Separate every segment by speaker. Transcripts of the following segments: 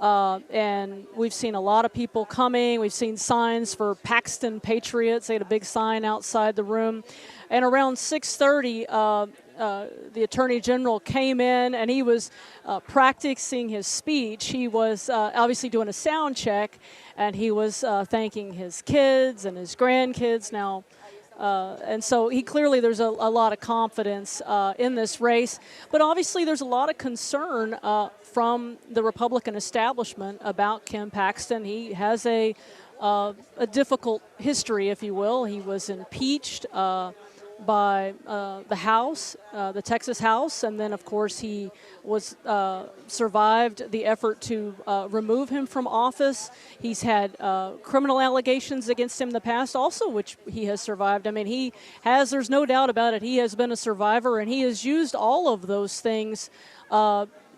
Speaker 1: And we've seen a lot of people coming. We've seen signs for Paxton Patriots. They had a big sign outside the room. And around 6:30, the Attorney General came in, and he was practicing his speech. He was obviously doing a sound check, and he was thanking his kids and his grandkids now. And so there's a lot of confidence in this race. But obviously there's a lot of concern from the Republican establishment about Ken Paxton. He has a difficult history, if you will. He was impeached by the House, the Texas House, and then of course he was survived the effort to remove him from office. He's had criminal allegations against him in the past also, which he has survived. I mean, there's no doubt about it, he has been a survivor, and he has used all of those things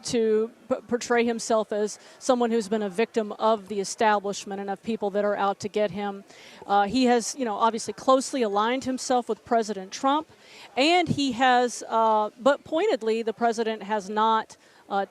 Speaker 1: to portray himself as someone who's been a victim of the establishment and of people that are out to get him. He has, obviously closely aligned himself with President Trump, and he has, but pointedly, the president has not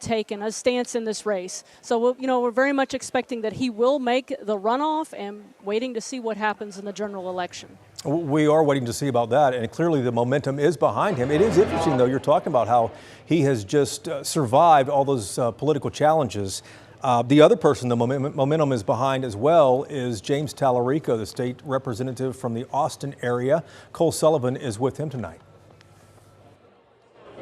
Speaker 1: taken a stance in this race. So, we're very much expecting that he will make the runoff and waiting to see what happens in the general election.
Speaker 2: We are waiting to see about that, and clearly the momentum is behind him. It is interesting, though, you're talking about how he has just survived all those political challenges. The other person the momentum is behind as well is James Tallarico, the state representative from the Austin area. Cole Sullivan is with him tonight.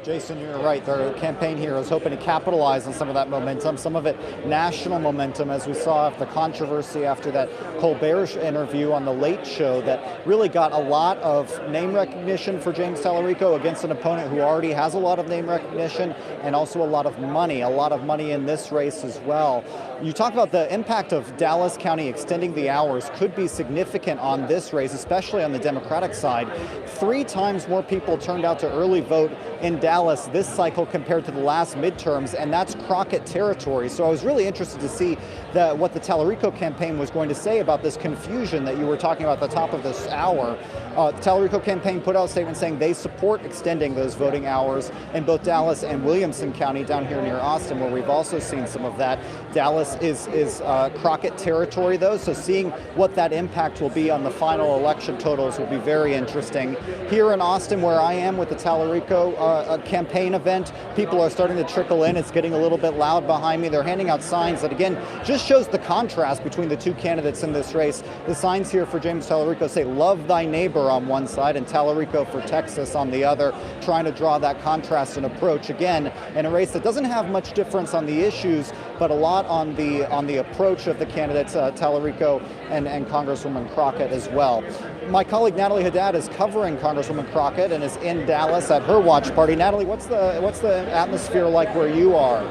Speaker 3: Jason, you're right. Their campaign here is hoping to capitalize on some of that momentum, some of it national momentum, as we saw after the controversy after that Colbert interview on The Late Show that really got a lot of name recognition for James Tallarico against an opponent who already has a lot of name recognition and also a lot of money in this race as well. You talk about the impact of Dallas County extending the hours could be significant on this race, especially on the Democratic side. 3 times more people turned out to early vote in Dallas this cycle compared to the last midterms, and that's Crockett territory. So I was really interested to see what the Tallarico campaign was going to say about this confusion that you were talking about at the top of this hour. The Tallarico campaign put out a statement saying they support extending those voting hours in both Dallas and Williamson County down here near Austin, where we've also seen some of that. Dallas is Crockett territory, though, so seeing what that impact will be on the final election totals will be very interesting. Here in Austin, where I am with the Tallarico campaign event, people are starting to trickle in. It's getting a little bit loud behind me. They're handing out signs that, again, just shows the contrast between the two candidates in this race. The signs here for James Tallarico say, "Love thy neighbor" on one side and Tallarico for Texas on the other, trying to draw that contrast and approach, again, in a race that doesn't have much difference on the issues, but a lot on the approach of the candidates, Tallarico and Congresswoman Crockett as well. My colleague Natalie Haddad is covering Congresswoman Crockett and is in Dallas at her watch party. Natalie, what's the atmosphere like where you are?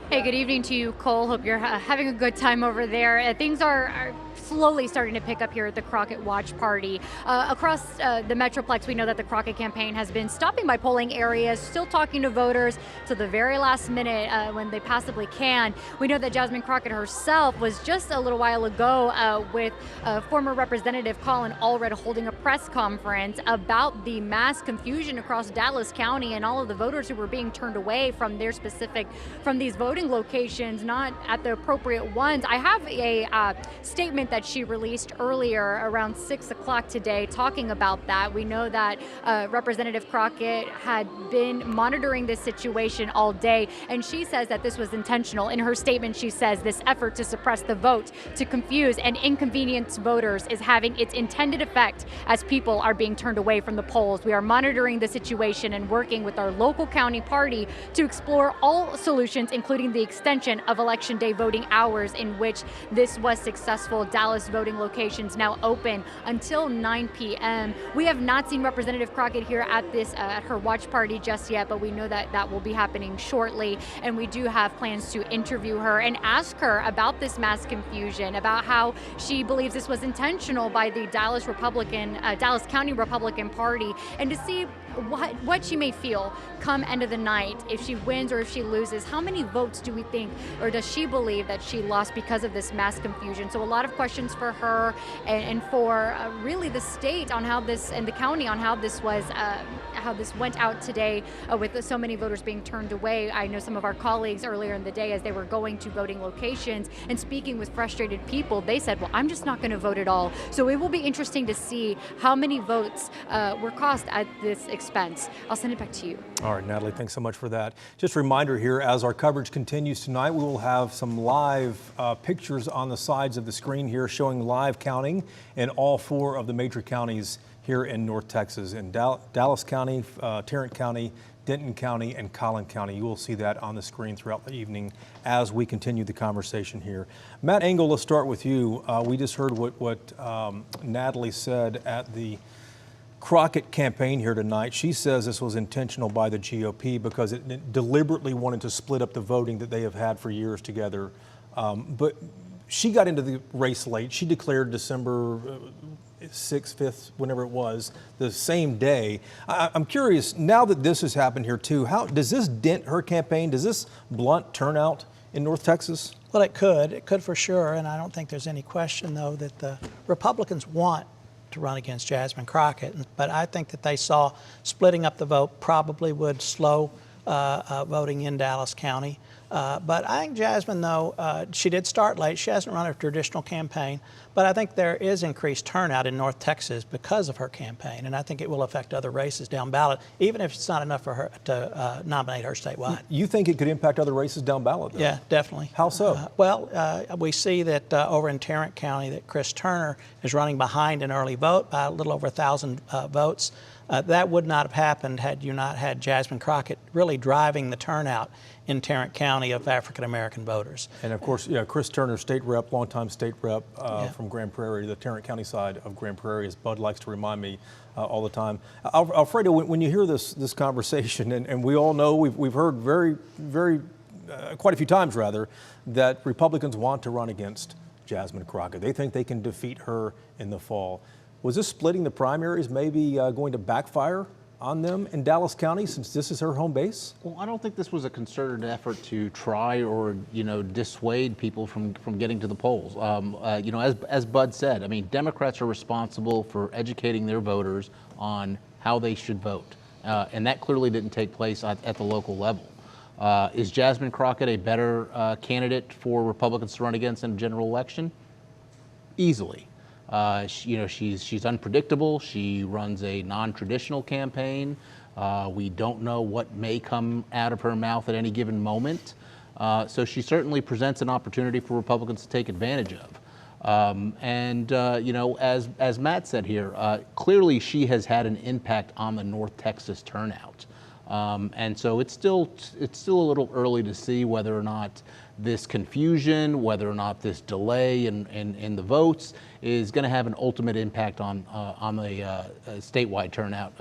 Speaker 4: Hey, good evening to you, Cole. Hope you're having a good time over there. Things are slowly starting to pick up here at the Crockett Watch Party. Across the Metroplex, we know that the Crockett campaign has been stopping by polling areas, still talking to voters to the very last minute when they possibly can. We know that Jasmine Crockett herself was just a little while ago with former Representative Colin Allred holding a press conference about the mass confusion across Dallas County and all of the voters who were being turned away from from these voting locations, not at the appropriate ones. I have a statement that she released earlier around 6 o'clock today talking about that. We know that Representative Crockett had been monitoring this situation all day, and she says that this was intentional. In her statement, she says this effort to suppress the vote, to confuse and inconvenience voters is having its intended effect as people are being turned away from the polls. We are monitoring the situation and working with our local county party to explore all solutions, including the extension of Election Day voting hours in which this was successful. Dallas voting locations now open until 9 p.m. We have not seen Representative Crockett here at her watch party just yet, but we know that that will be happening shortly, and we do have plans to interview her and ask her about this mass confusion, about how she believes this was intentional by the Dallas County Republican Party, and to see what she may feel come end of the night, if she wins or if she loses. How many votes do we think, or does she believe that she lost because of this mass confusion? So a lot of questions for her and for really the state on how this, and the county on how this was, how this went out today with so many voters being turned away. I know some of our colleagues earlier in the day, as they were going to voting locations and speaking with frustrated people, they said, well, I'm just not going to vote at all. So it will be interesting to see how many votes were cost at this expense. I'll send it back to you.
Speaker 2: All right, Natalie, thanks so much for that. Just a reminder here, as our coverage continues tonight, we will have some live pictures on the sides of the screen here showing live counting in all 4 of the major counties here in North Texas, in Dallas County, Tarrant County, Denton County, and Collin County. You will see that on the screen throughout the evening as we continue the conversation here. Matt Engel, let's start with you. We just heard what Natalie said at the Crockett campaign here tonight. She says this was intentional by the GOP because it deliberately wanted to split up the voting that they have had for years together. But she got into the race late. She declared December 6th, 5th, whenever it was, the same day. I'm curious, now that this has happened here too, how does this dent her campaign? Does this blunt turnout in North Texas?
Speaker 5: Well, it could for sure, and I don't think there's any question though that the Republicans want to run against Jasmine Crockett, but I think that they saw splitting up the vote probably would slow voting in Dallas County. But I think Jasmine, though, she did start late. She hasn't run a traditional campaign, but I think there is increased turnout in North Texas because of her campaign, and I think it will affect other races down ballot, even if it's not enough for her to nominate her statewide.
Speaker 2: You think it could impact other races down ballot, though?
Speaker 5: Yeah, definitely.
Speaker 2: How so?
Speaker 5: We see that over in Tarrant County that Chris Turner is running behind an early vote by a little over 1,000 votes. That would not have happened had you not had Jasmine Crockett really driving the turnout in Tarrant County of African-American voters.
Speaker 2: And of course, yeah, Chris Turner, state rep, longtime state rep from Grand Prairie, the Tarrant County side of Grand Prairie, as Bud likes to remind me all the time. Alfredo, when you hear this conversation, and we all know, we've heard quite a few times rather, that Republicans want to run against Jasmine Crockett. They think they can defeat her in the fall. Was this splitting the primaries maybe going to backfire on them in Dallas County, since this is her home base?
Speaker 6: Well, I don't think this was a concerted effort to try or dissuade people from getting to the polls. As Bud said, I mean, Democrats are responsible for educating their voters on how they should vote, and that clearly didn't take place at the local level. Is Jasmine Crockett a better candidate for Republicans to run against in a general election? Easily. She's unpredictable. She runs a non-traditional campaign. We don't know what may come out of her mouth at any given moment. So she certainly presents an opportunity for Republicans to take advantage of. As Matt said here, clearly she has had an impact on the North Texas turnout. And so it's still a little early to see whether or not this confusion, whether or not this delay in the votes is going to have an ultimate impact on the statewide turnout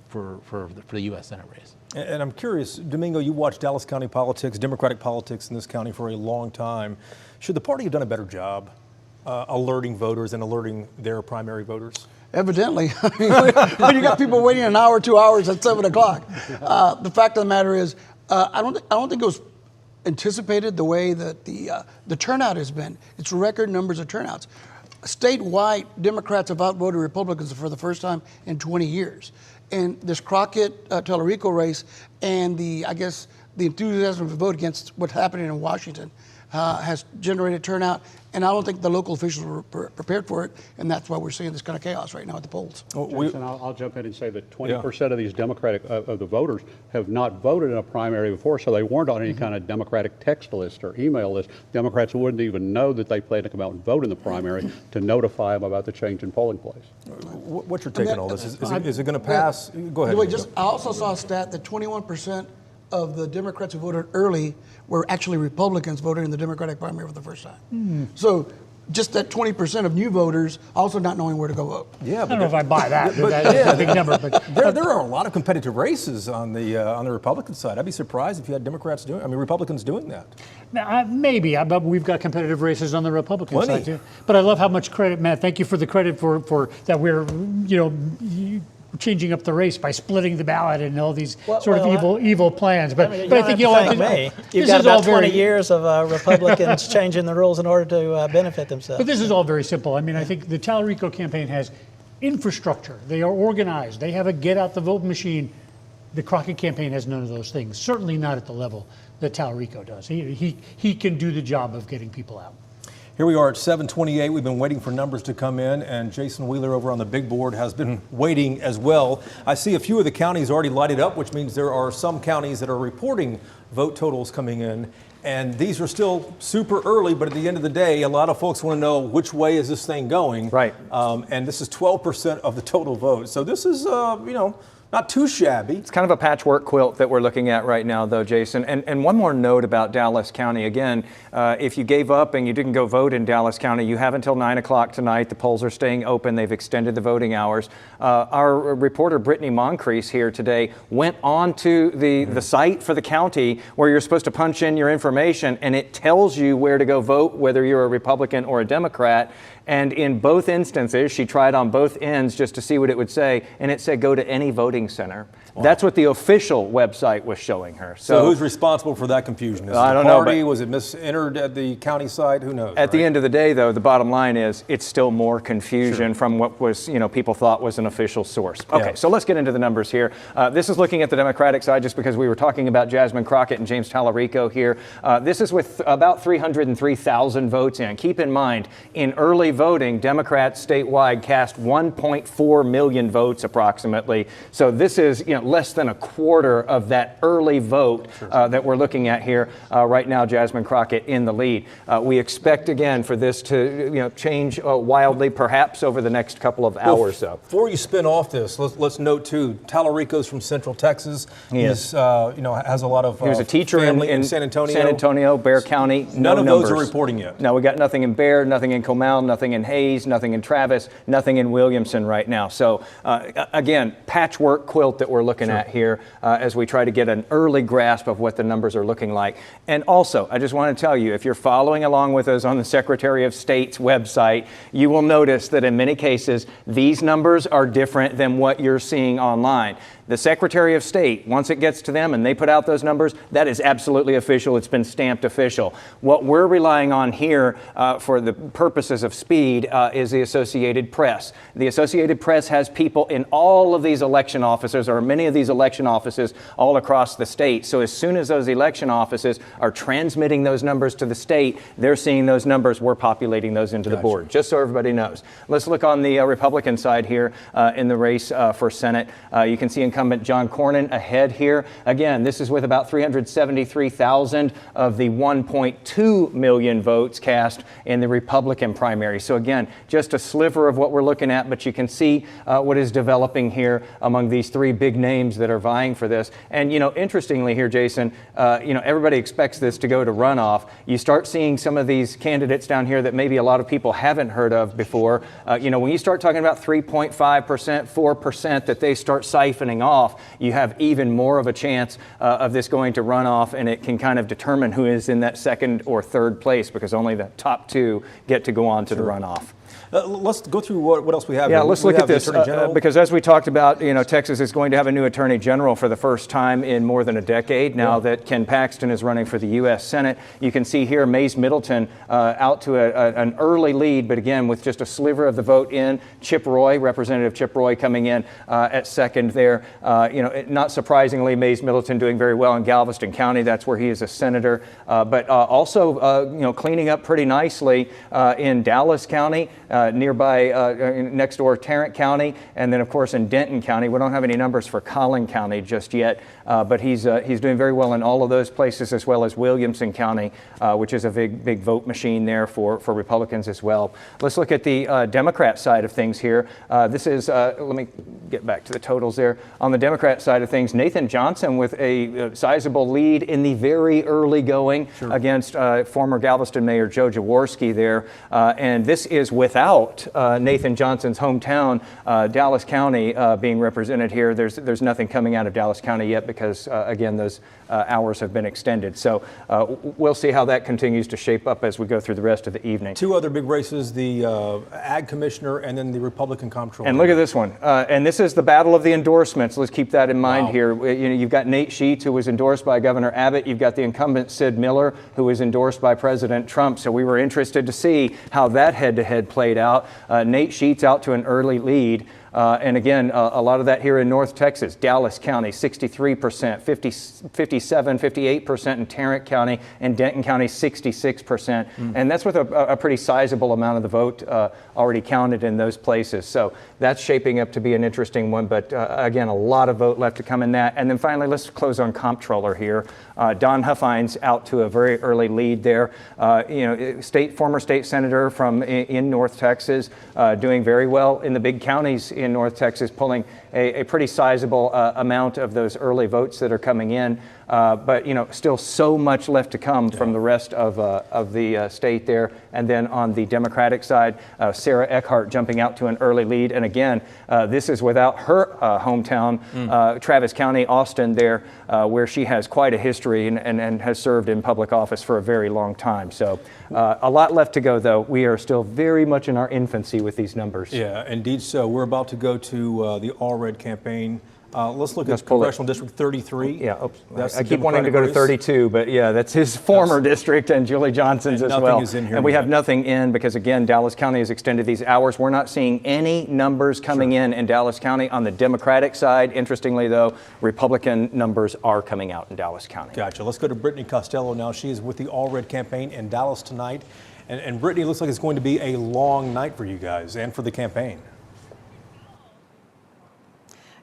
Speaker 6: for the U.S. Senate race.
Speaker 2: And I'm curious, Domingo, you watched Dallas County politics, Democratic politics in this county for a long time. Should the party have done a better job alerting voters and alerting their primary voters?
Speaker 7: Evidently. When you got people waiting an hour, 2 hours at 7 o'clock. The fact of the matter is, I don't think it was anticipated the way that the turnout has been. It's record numbers of turnouts. Statewide, Democrats have outvoted Republicans for the first time in 20 years. And this Crockett-Tellerico race and the enthusiasm to vote against what's happening in Washington has generated turnout, and I don't think the local officials were prepared for it, and that's why we're seeing this kind of chaos right now at the polls.
Speaker 8: Jason, I'll jump in and say that 20% of these Democratic of the voters have not voted in a primary before, so they weren't on any kind of Democratic text list or email list. Democrats wouldn't even know that they plan to come out and vote in the primary to notify them about the change in polling place.
Speaker 2: What's your take on all this? Is it going to pass? Go ahead.
Speaker 7: I also saw a stat that 21% of the Democrats who voted early were actually Republicans voting in the Democratic primary for the first time. So just that 20% of new voters also not knowing where to go vote.
Speaker 9: Yeah, I don't know if I buy that. That's a big number. But
Speaker 2: there are a lot of competitive races on the Republican side. I'd be surprised if you had Republicans doing that.
Speaker 9: Maybe, but we've got competitive races on the Republican side too. But I love how much credit, Matt. Thank you for the credit for that. changing up the race by splitting the ballot and all these
Speaker 5: Well,
Speaker 9: evil plans. But
Speaker 5: I
Speaker 9: I think
Speaker 5: you
Speaker 9: you'll
Speaker 5: thank me. You've got about 20 years of Republicans changing the rules in order to benefit themselves.
Speaker 9: But this is all very simple. I mean, I think the Talarico campaign has infrastructure. They are organized. They have a get out the vote machine. The Crockett campaign has none of those things. Certainly not at the level that Talarico does. He can do the job of getting people out.
Speaker 2: Here we are at 7:28. We've been waiting for numbers to come in, and Jason Wheeler over on the big board has been waiting as well. I see a few of the counties already lighted up, which means there are some counties that are reporting vote totals coming in. And these are still super early, but at the end of the day, a lot of folks want to know which way is this thing going.
Speaker 10: Right.
Speaker 2: And this is 12% of the total vote. So this is, not too shabby.
Speaker 10: It's kind of a patchwork quilt that we're looking at right now, though, Jason. And one more note about Dallas County. Again, if you gave up and you didn't go vote in Dallas County, you have until 9 o'clock tonight. The polls are staying open. They've extended the voting hours. Our reporter, Brittany Moncrief, here today went on to the site for the county where you're supposed to punch in your information, and it tells you where to go vote, whether you're a Republican or a Democrat. And in both instances, she tried on both ends just to see what it would say, and it said go to any voting center. Wow. That's what the official website was showing her.
Speaker 2: So who's responsible for that confusion? Is it the party? Was it misentered at the county side? Who knows?
Speaker 10: At the end of the day, though, the bottom line is it's still more confusion from what was, people thought was an official source. Okay, so let's get into the numbers here. This is looking at the Democratic side just because we were talking about Jasmine Crockett and James Talarico here. This is with about 303,000 votes in. Keep in mind, in early voting, Democrats statewide cast 1.4 million votes approximately. So this is less than a quarter of that early vote that we're looking at here. Right now, Jasmine Crockett in the lead. We expect again for this to change wildly, perhaps over the next couple of hours.
Speaker 2: Before you spin off this, let's note too, Talarico's from Central Texas. He's has a lot of
Speaker 10: he was a teacher in
Speaker 2: San Antonio.
Speaker 10: San Antonio, Bexar County.
Speaker 2: None of those are reporting yet.
Speaker 10: No, we got nothing in Bexar, nothing in Comal, nothing in Hayes, nothing in Travis, nothing in Williamson right now. So again, patchwork quilt that we're looking at here as we try to get an early grasp of what the numbers are looking like. And also, I just want to tell you, if you're following along with us on the Secretary of State's website, you will notice that in many cases, these numbers are different than what you're seeing online. The Secretary of State, once it gets to them and they put out those numbers, that is absolutely official. It's been stamped official. What we're relying on here for the purposes of speed is the Associated Press. The Associated Press has people in all of these election offices, or many of these election offices all across the state. So as soon as those election offices are transmitting those numbers to the state, they're seeing those numbers, we're populating those into the board, just so everybody knows. Let's look on the Republican side here in the race for Senate. You can see incumbent John Cornyn ahead here. Again, this is with about 373,000 of the 1.2 million votes cast in the Republican primary. So again, just a sliver of what we're looking at, but you can see what is developing here among these three big names that are vying for this. And interestingly here, Jason, everybody expects this to go to runoff. You start seeing some of these candidates down here that maybe a lot of people haven't heard of before. When you start talking about 3.5%, 4% that they start siphoning off, you have even more of a chance of this going to runoff, and it can kind of determine who is in that second or third place because only the top two get to go on to the runoff.
Speaker 2: Let's go through what else we have.
Speaker 10: Yeah, let's look at this because as we talked about, Texas is going to have a new Attorney General for the first time in more than a decade now that Ken Paxton is running for the U.S. Senate. You can see here Mays Middleton out to an early lead, but again with just a sliver of the vote in. Chip Roy, Representative Chip Roy coming in at second there. Not surprisingly, Mays Middleton doing very well in Galveston County. That's where he is a senator, but also cleaning up pretty nicely in Dallas County. Nearby, next door, Tarrant County, and then of course in Denton County. We don't have any numbers for Collin County just yet, but he's doing very well in all of those places, as well as Williamson County, which is a big vote machine there for Republicans as well. Let's look at the Democrat side of things here. This is, let me get back to the totals there. On the Democrat side of things, Nathan Johnson with a sizable lead in the very early going against former Galveston Mayor Joe Jaworski there, and this is without Nathan Johnson's hometown, Dallas County, being represented here. There's nothing coming out of Dallas County yet because, again, those hours have been extended. So we'll see how that continues to shape up as we go through the rest of the evening.
Speaker 2: Two other big races, the Ag Commissioner and then the Republican Comptroller.
Speaker 10: And look at this one. And this is the battle of the endorsements. Let's keep that in mind here. You know, you've got Nate Sheets, who was endorsed by Governor Abbott. You've got the incumbent Sid Miller, who was endorsed by President Trump. So we were interested to see how that head-to-head played out. Nate Sheets out to an early lead. And again, a lot of that here in North Texas. Dallas County, 63%, 57, 58% in Tarrant County, and Denton County, 66%. And that's with a pretty sizable amount of the vote already counted in those places. So that's shaping up to be an interesting one. But again, a lot of vote left to come in that. And then finally, let's close on Comptroller here. Don Huffines out to a very early lead there. You know, former state senator from in North Texas, doing very well in the big counties in North Texas, pulling a pretty sizable amount of those early votes that are coming in. But, you know, still so much left to come from the rest of the state there. And then on the Democratic side, Sarah Eckhart jumping out to an early lead. And again, this is without her hometown, Travis County, Austin there, where she has quite a history and has served in public office for a very long time. So a lot left to go, though. We are still very much in our infancy with these numbers.
Speaker 2: Yeah, indeed so. We're about to go to the Allred campaign. Let's look at Congressional District 33.
Speaker 10: Yeah, I keep wanting to go to 32, but yeah, that's his former district and Julie Johnson's as well.
Speaker 2: Nothing is in here.
Speaker 10: And we have nothing in because, again, Dallas County has extended these hours. We're not seeing any numbers coming in Dallas County. On the Democratic side, interestingly, though, Republican numbers are coming out in Dallas County.
Speaker 2: Gotcha. Let's go to Brittany Costello now. She is with the Allred campaign in Dallas tonight. And Brittany, it looks like it's going to be a long night for you guys and for the campaign.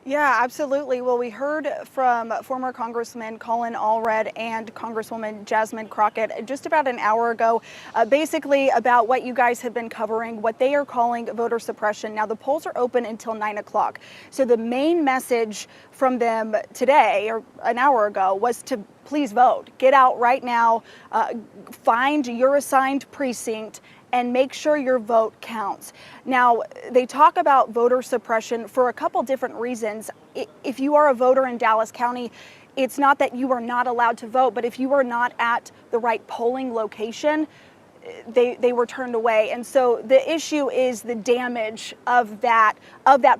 Speaker 11: Yeah, absolutely. Well, we heard from former Congressman Colin Allred and Congresswoman Jasmine Crockett just about an hour ago, basically about what you guys have been covering, what they are calling voter suppression. Now, the polls are open until 9 o'clock. So the main message from them today, or an hour ago, was to please vote. Get out right now, find your assigned precinct, and make sure your vote counts. Now, they talk about voter suppression for a couple different reasons. If you are a voter in Dallas County, it's not that you are not allowed to vote, but if you are not at the right polling location, they were turned away. And so the issue is the damage of that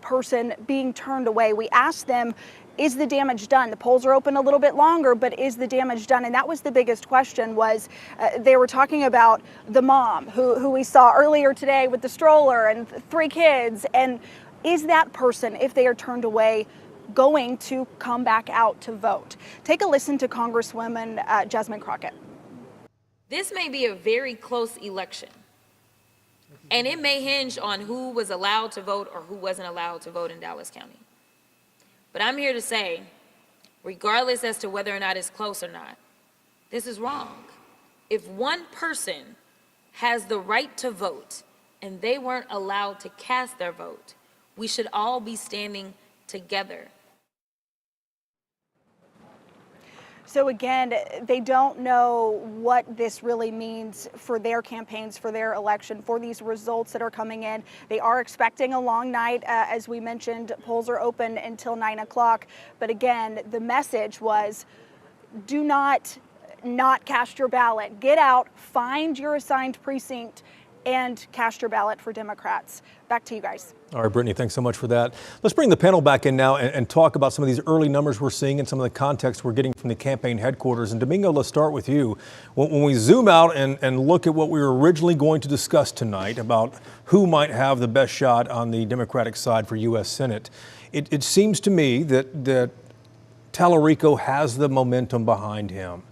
Speaker 11: person being turned away. We asked them, is the damage done? The polls are open a little bit longer, but is the damage done? And that was the biggest question. Was they were talking about the mom who we saw earlier today with the stroller and 3 kids. And is that person, if they are turned away, going to come back out to vote? Take a listen to Congresswoman Jasmine Crockett.
Speaker 12: This may be a very close election, and it may hinge on who was allowed to vote or who wasn't allowed to vote in Dallas County. But I'm here to say, regardless as to whether or not it's close or not, this is wrong. If one person has the right to vote and they weren't allowed to cast their vote, we should all be standing together.
Speaker 11: So again, they don't know what this really means for their campaigns, for their election, for these results that are coming in. They are expecting a long night. As we mentioned, polls are open until 9 o'clock. But again, the message was, do not cast your ballot. Get out, find your assigned precinct, and cast your ballot for Democrats. Back to you guys.
Speaker 2: All right, Brittany, thanks so much for that. Let's bring the panel back in now and talk about some of these early numbers we're seeing and some of the context we're getting from the campaign headquarters. And Domingo, let's start with you. When we zoom out and look at what we were originally going to discuss tonight about who might have the best shot on the Democratic side for U.S. Senate, it seems to me that Tallarico has the momentum behind him.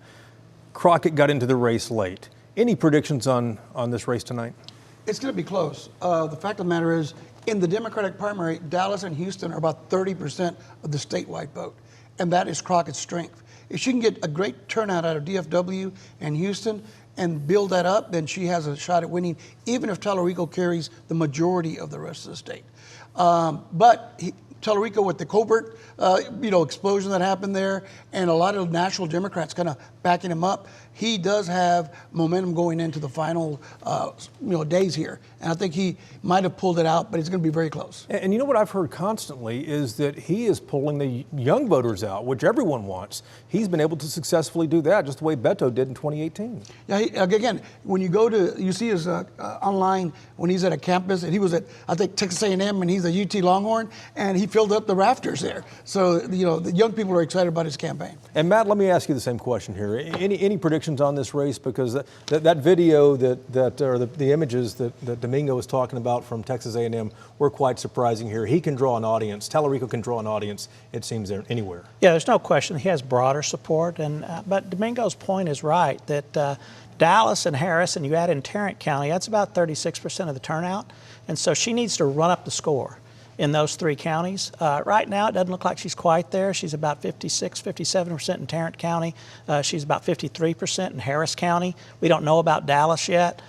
Speaker 2: Crockett got into the race late. Any predictions on this race tonight?
Speaker 7: It's going to be close. The fact of the matter is, in the Democratic primary, Dallas and Houston are about 30% of the statewide vote, and that is Crockett's strength. If she can get a great turnout out of DFW and Houston and build that up, then she has a shot at winning, even if Tallarico carries the majority of the rest of the state. Tallarico, with the Colbert, explosion that happened there, and a lot of national Democrats kind of backing him up, he does have momentum going into the final days here. And I think he might have pulled it out, but it's going to be very close.
Speaker 2: And you know what I've heard constantly is that he is pulling the young voters out, which everyone wants. He's been able to successfully do that just the way Beto did in 2018.
Speaker 7: Yeah, again, when you see his online when he's at a campus, and he was at, I think, Texas A&M, and he's a UT Longhorn, and he filled up the rafters there. So, the young people are excited about his campaign.
Speaker 2: And Matt, let me ask you the same question here. Any predictions on this race? Because that video or the images that Domingo was talking about from Texas A&M were quite surprising here. He can draw an audience. Tallarico can draw an audience, it seems, anywhere.
Speaker 5: Yeah, there's no question he has broader support, but Domingo's point is right that Dallas and Harris, and you add in Tarrant County, that's about 36% of the turnout, and so she needs to run up the score in those three counties. Right now, it doesn't look like she's quite there. She's about 56, 57% in Tarrant County. She's about 53% in Harris County. We don't know about Dallas yet.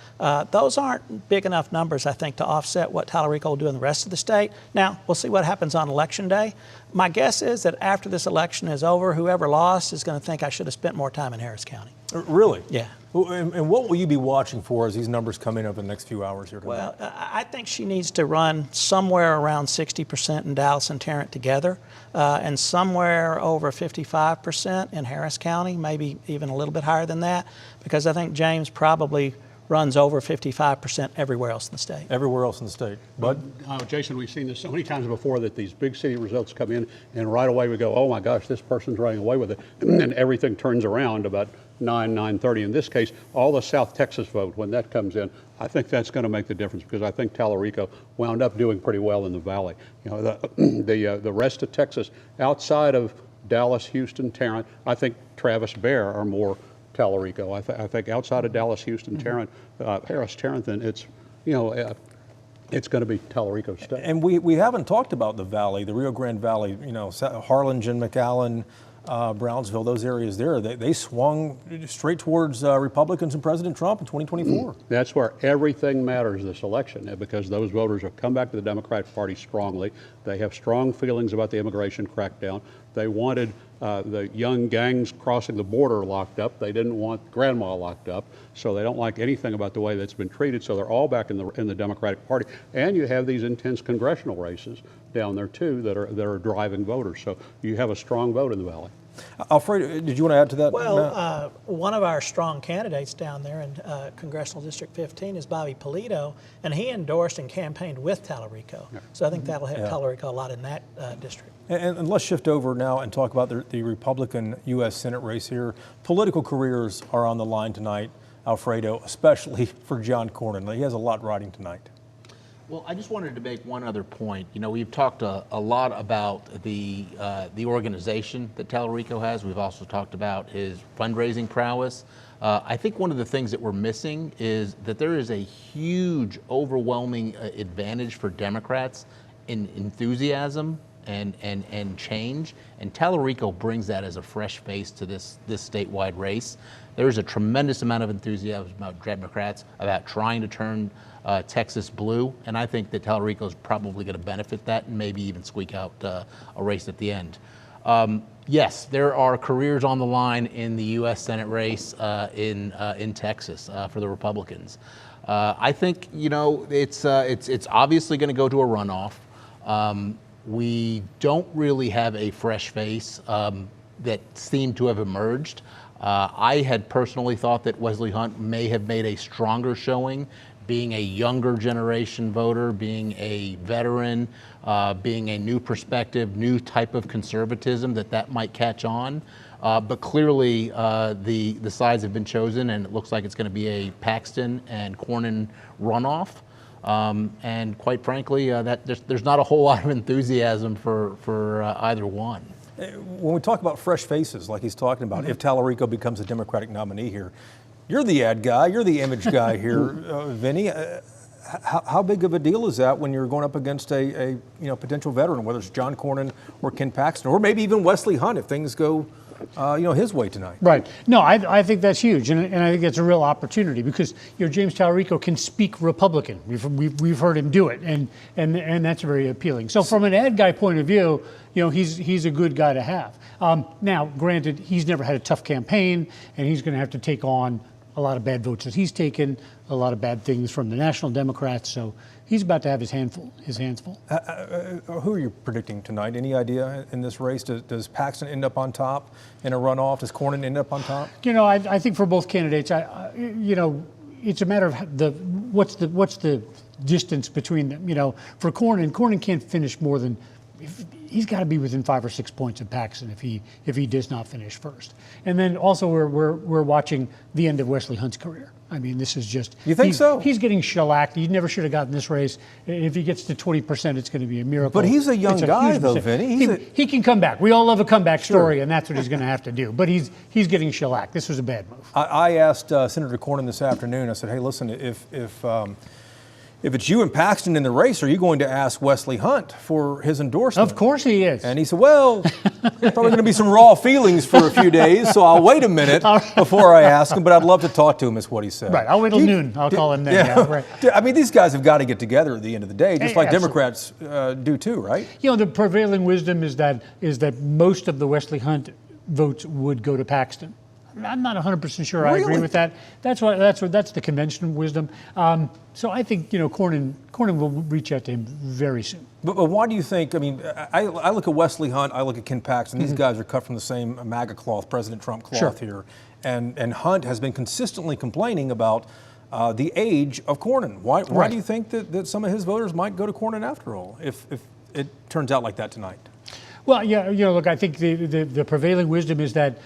Speaker 5: Those aren't big enough numbers, I think, to offset what Tallarico will do in the rest of the state. Now, we'll see what happens on Election Day. My guess is that after this election is over, whoever lost is going to think I should have spent more time in Harris County.
Speaker 2: Really?
Speaker 5: Yeah.
Speaker 2: And what will you be watching for as these numbers come in over the next few hours here tonight?
Speaker 5: Well, I think she needs to run somewhere around 60% in Dallas and Tarrant together, and somewhere over 55% in Harris County, maybe even a little bit higher than that, because I think James probably runs over 55% everywhere else in the state.
Speaker 2: Everywhere else in the state. Bud?
Speaker 8: Jason, we've seen this so many times before that these big city results come in and right away we go, oh my gosh, this person's running away with it. And everything turns around about 9:30. In this case, all the South Texas vote, when that comes in, I think that's going to make the difference because I think Tallarico wound up doing pretty well in the Valley. The rest of Texas, outside of Dallas, Houston, Tarrant, I think Travis Bear are more Tallarico. I think outside of Dallas, Houston, Tarrant, Harris, Tarrant, then it's going to be Tallarico State.
Speaker 2: And we haven't talked about the Valley, the Rio Grande Valley, Harlingen, McAllen, Brownsville, those areas there, they swung straight towards Republicans and President Trump in 2024.
Speaker 8: That's where everything matters this election, because those voters have come back to the Democratic Party strongly. They have strong feelings about the immigration crackdown. They wanted the young gangs crossing the border locked up. They didn't want grandma locked up. So they don't like anything about the way that's been treated. So they're all back in the Democratic Party. And you have these intense congressional races down there too that are driving voters. So you have a strong vote in the Valley.
Speaker 2: Alfredo, did you want to add to that?
Speaker 5: Well, one of our strong candidates down there in Congressional District 15 is Bobby Polito, and he endorsed and campaigned with Tallarico. Yeah. So I think that'll help Tallarico a lot in that district.
Speaker 2: And let's shift over now and talk about the Republican U.S. Senate race here. Political careers are on the line tonight, Alfredo, especially for John Cornyn. He has a lot riding tonight.
Speaker 6: Well, I just wanted to make one other point. We've talked a lot about the organization that Tallarico has. We've also talked about his fundraising prowess. I think one of the things that we're missing is that there is a huge, overwhelming advantage for Democrats in enthusiasm and change, and Tallarico brings that as a fresh face to this statewide race. There is a tremendous amount of enthusiasm about Democrats about trying to turn Texas blue, and I think that Tallarico is probably going to benefit that and maybe even squeak out a race at the end. Yes, there are careers on the line in the U.S. Senate race in Texas for the Republicans. I think it's obviously going to go to a runoff. We don't really have a fresh face that seemed to have emerged. I had personally thought that Wesley Hunt may have made a stronger showing, being a younger generation voter, being a veteran, being a new perspective, new type of conservatism, that might catch on. But clearly the sides have been chosen, and it looks like it's going to be a Paxton and Cornyn runoff. And quite frankly, there's not a whole lot of enthusiasm for either one.
Speaker 2: When we talk about fresh faces, like he's talking about, if Tallarico becomes a Democratic nominee here, you're the ad guy, you're the image guy here, Vinny. How big of a deal is that when you're going up against a potential veteran, whether it's John Cornyn or Ken Paxton, or maybe even Wesley Hunt if things go his way tonight.
Speaker 9: Right. No, I think that's huge, and I think that's a real opportunity because James Talarico can speak Republican. We've heard him do it, and that's very appealing. So from an ad guy point of view, he's a good guy to have. Now, granted, he's never had a tough campaign, and he's going to have to take on a lot of bad votes that he's taken, a lot of bad things from the National Democrats. So he's about to have his hands full.
Speaker 2: Who are you predicting tonight? Any idea in this race? Does Paxton end up on top in a runoff? Does Cornyn end up on top?
Speaker 9: I think for both candidates, it's a matter of what's the distance between them. For Cornyn can't finish more than. He's got to be within 5 or 6 points of Paxton if he does not finish first. And then also we're watching the end of Wesley Hunt's career. I mean, this is just.
Speaker 2: You think so?
Speaker 9: He's getting shellacked. He never should have gotten this race. If he gets to 20%, it's going to be a miracle.
Speaker 2: But he's a young guy, though, Vinny.
Speaker 9: He can come back. We all love a comeback story, and that's what he's going to have to do. But he's getting shellacked. This was a bad move.
Speaker 2: I asked Senator Cornyn this afternoon. I said, "Hey, listen, if it's you and Paxton in the race, are you going to ask Wesley Hunt for his endorsement?"
Speaker 9: Of course he is.
Speaker 2: And he said, well, there's probably going to be some raw feelings for a few days, so I'll wait a minute before I ask him, but I'd love to talk to him, is what he said.
Speaker 9: Right, I'll wait till noon. I'll call him then. Yeah, right.
Speaker 2: I mean, these guys have got to get together at the end of the day, just like Democrats do too, right?
Speaker 9: The prevailing wisdom is that most of the Wesley Hunt votes would go to Paxton. I'm not 100% sure I agree with that. That's the conventional wisdom. So I think Cornyn will reach out to him very soon.
Speaker 2: But why do you think? I mean, I look at Wesley Hunt, I look at Ken Paxton. These guys are cut from the same MAGA cloth, President Trump cloth here, and Hunt has been consistently complaining about the age of Cornyn. Why do you think that some of his voters might go to Cornyn after all, if it turns out like that tonight?
Speaker 9: Well, yeah, look, I think the prevailing wisdom is that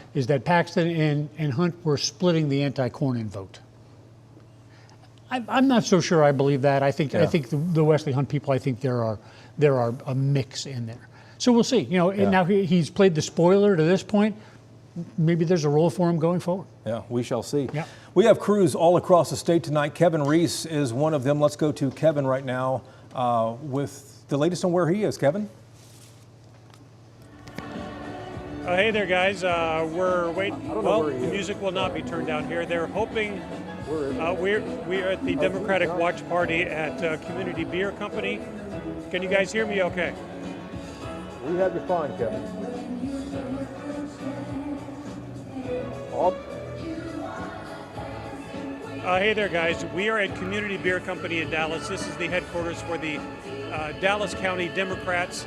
Speaker 9: Paxton and Hunt were splitting the anti-Cornyn vote. I'm not so sure I believe that. I think the Wesley Hunt people, I think there are a mix in there. So we'll see. Now he's played the spoiler to this point. Maybe there's a role for him going forward.
Speaker 2: Yeah, we shall see.
Speaker 9: Yeah.
Speaker 2: We have crews all across the state tonight. Kevin Reese is one of them. Let's go to Kevin right now with the latest on where he is. Kevin?
Speaker 13: Hey there, guys. We're waiting. Well, the music will not be turned down here. They're hoping. We're at the Democratic Watch Party at Community Beer Company. Can you guys hear me okay?
Speaker 2: We have you fine, Kevin.
Speaker 13: Hey there, guys. We are at Community Beer Company in Dallas. This is the headquarters for the Dallas County Democrats.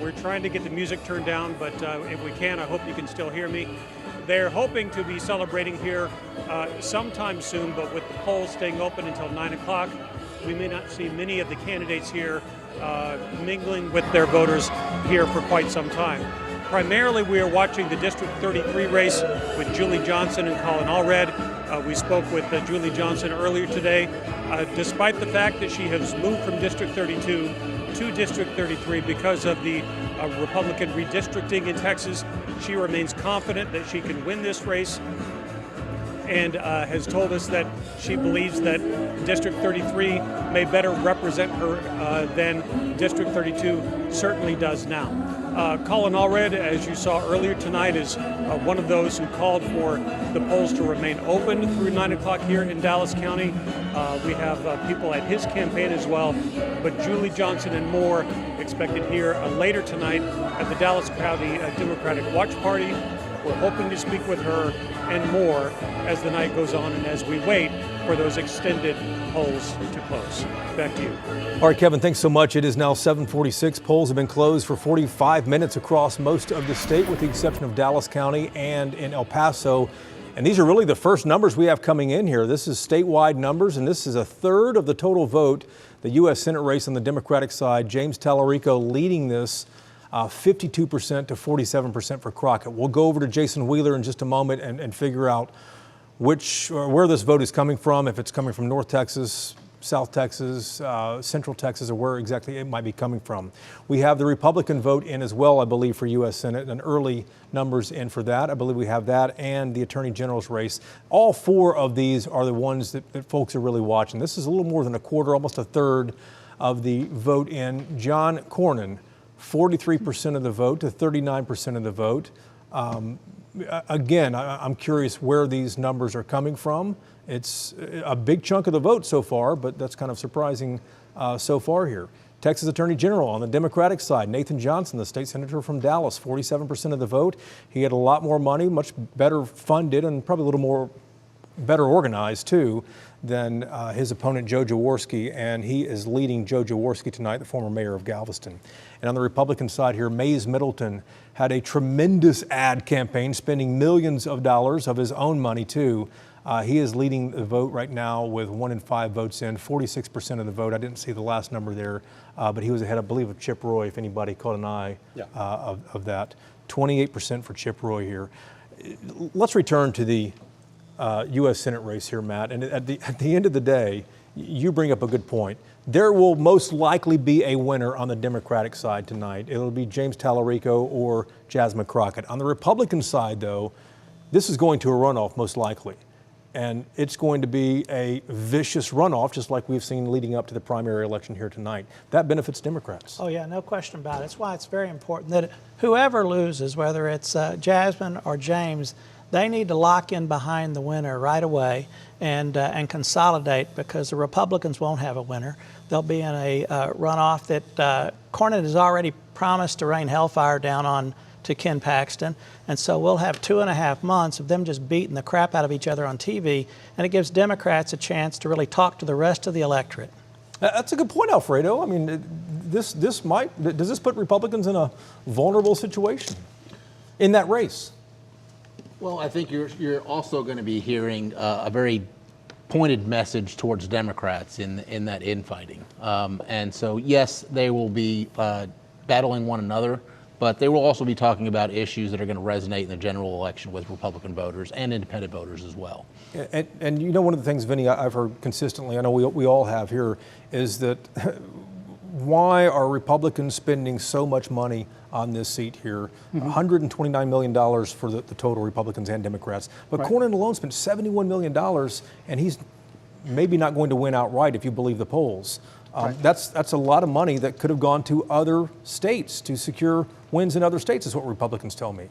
Speaker 13: We're trying to get the music turned down, but if we can, I hope you can still hear me. They're hoping to be celebrating here sometime soon, but with the polls staying open until 9 o'clock, we may not see many of the candidates here mingling with their voters here for quite some time. Primarily, we are watching the District 33 race with Julie Johnson and Colin Allred. We spoke with Julie Johnson earlier today. Despite the fact that she has moved from District 32 to District 33 because of the Republican redistricting in Texas, she remains confident that she can win this race and has told us that she believes that District 33 may better represent her than District 32 certainly does now. Colin Allred, as you saw earlier tonight, is one of those who called for the polls to remain open through 9 o'clock here in Dallas County. We have people at his campaign as well, but Julie Johnson and more expected here later tonight at the Dallas County Democratic Watch Party. We're hoping to speak with her and more as the night goes on and as we wait for those extended polls to close. Back to you.
Speaker 2: All right, Kevin, thanks so much. It is now 7:46. Polls have been closed for 45 minutes across most of the state, with the exception of Dallas County and in El Paso. And these are really the first numbers we have coming in here. This is statewide numbers, and this is a third of the total vote. The U.S. Senate race on the Democratic side, James Talarico leading this 52% to 47% for Crockett. We'll go over to Jason Wheeler in just a moment and figure out where this vote is coming from, if it's coming from North Texas, South Texas, Central Texas, or where exactly it might be coming from. We have the Republican vote in as well, I believe, for U.S. Senate, and early numbers in for that. I believe we have that and the Attorney General's race. All four of these are the ones that folks are really watching. This is a little more than a quarter, almost a third of the vote in. John Cornyn, 43% of the vote to 39% of the vote. again, I'm curious where these numbers are coming from. It's a big chunk of the vote so far, but that's kind of surprising so far here. Texas Attorney General on the Democratic side, Nathan Johnson, the state senator from Dallas, 47% of the vote. He had a lot more money, much better funded, and probably a little more better organized too than his opponent Joe Jaworski, and he is leading Joe Jaworski tonight, the former mayor of Galveston. And on the Republican side here, Mays Middleton had a tremendous ad campaign, spending millions of dollars of his own money too. He is leading the vote right now with 1 in 5 votes in, 46% of the vote. I didn't see the last number there, but he was ahead, I believe, of Chip Roy, if anybody caught an eye of that. 28% for Chip Roy here. Let's return to the U.S. Senate race here, Matt. And at the end of the day, you bring up a good point. There will most likely be a winner on the Democratic side tonight. It'll be James Tallarico or Jasmine Crockett. On the Republican side, though, this is going to a runoff most likely. And it's going to be a vicious runoff, just like we've seen leading up to the primary election here tonight. That benefits Democrats.
Speaker 5: Oh, yeah, no question about it. That's why it's very important that whoever loses, whether it's Jasmine or James, they need to lock in behind the winner right away and consolidate, because the Republicans won't have a winner. They'll be in a runoff that Cornyn has already promised to rain hellfire down on to Ken Paxton, and so we'll have 2.5 months of them just beating the crap out of each other on TV, and it gives Democrats a chance to really talk to the rest of the electorate.
Speaker 2: That's a good point, Alfredo. I mean, does this put Republicans in a vulnerable situation in that race?
Speaker 6: Well, I think you're also going to be hearing a very pointed message towards Democrats in that infighting, and so yes, they will be battling one another, but they will also be talking about issues that are going to resonate in the general election with Republican voters and independent voters as well.
Speaker 2: And you know, one of the things, Vinny, I've heard consistently, I know we all have here, is that why are Republicans spending so much money on this seat here? $129 million for the total, Republicans and Democrats. But Cornyn alone spent $71 million, and he's maybe not going to win outright if you believe the polls. That's a lot of money that could have gone to other states to secure wins in other states, is what Republicans tell me.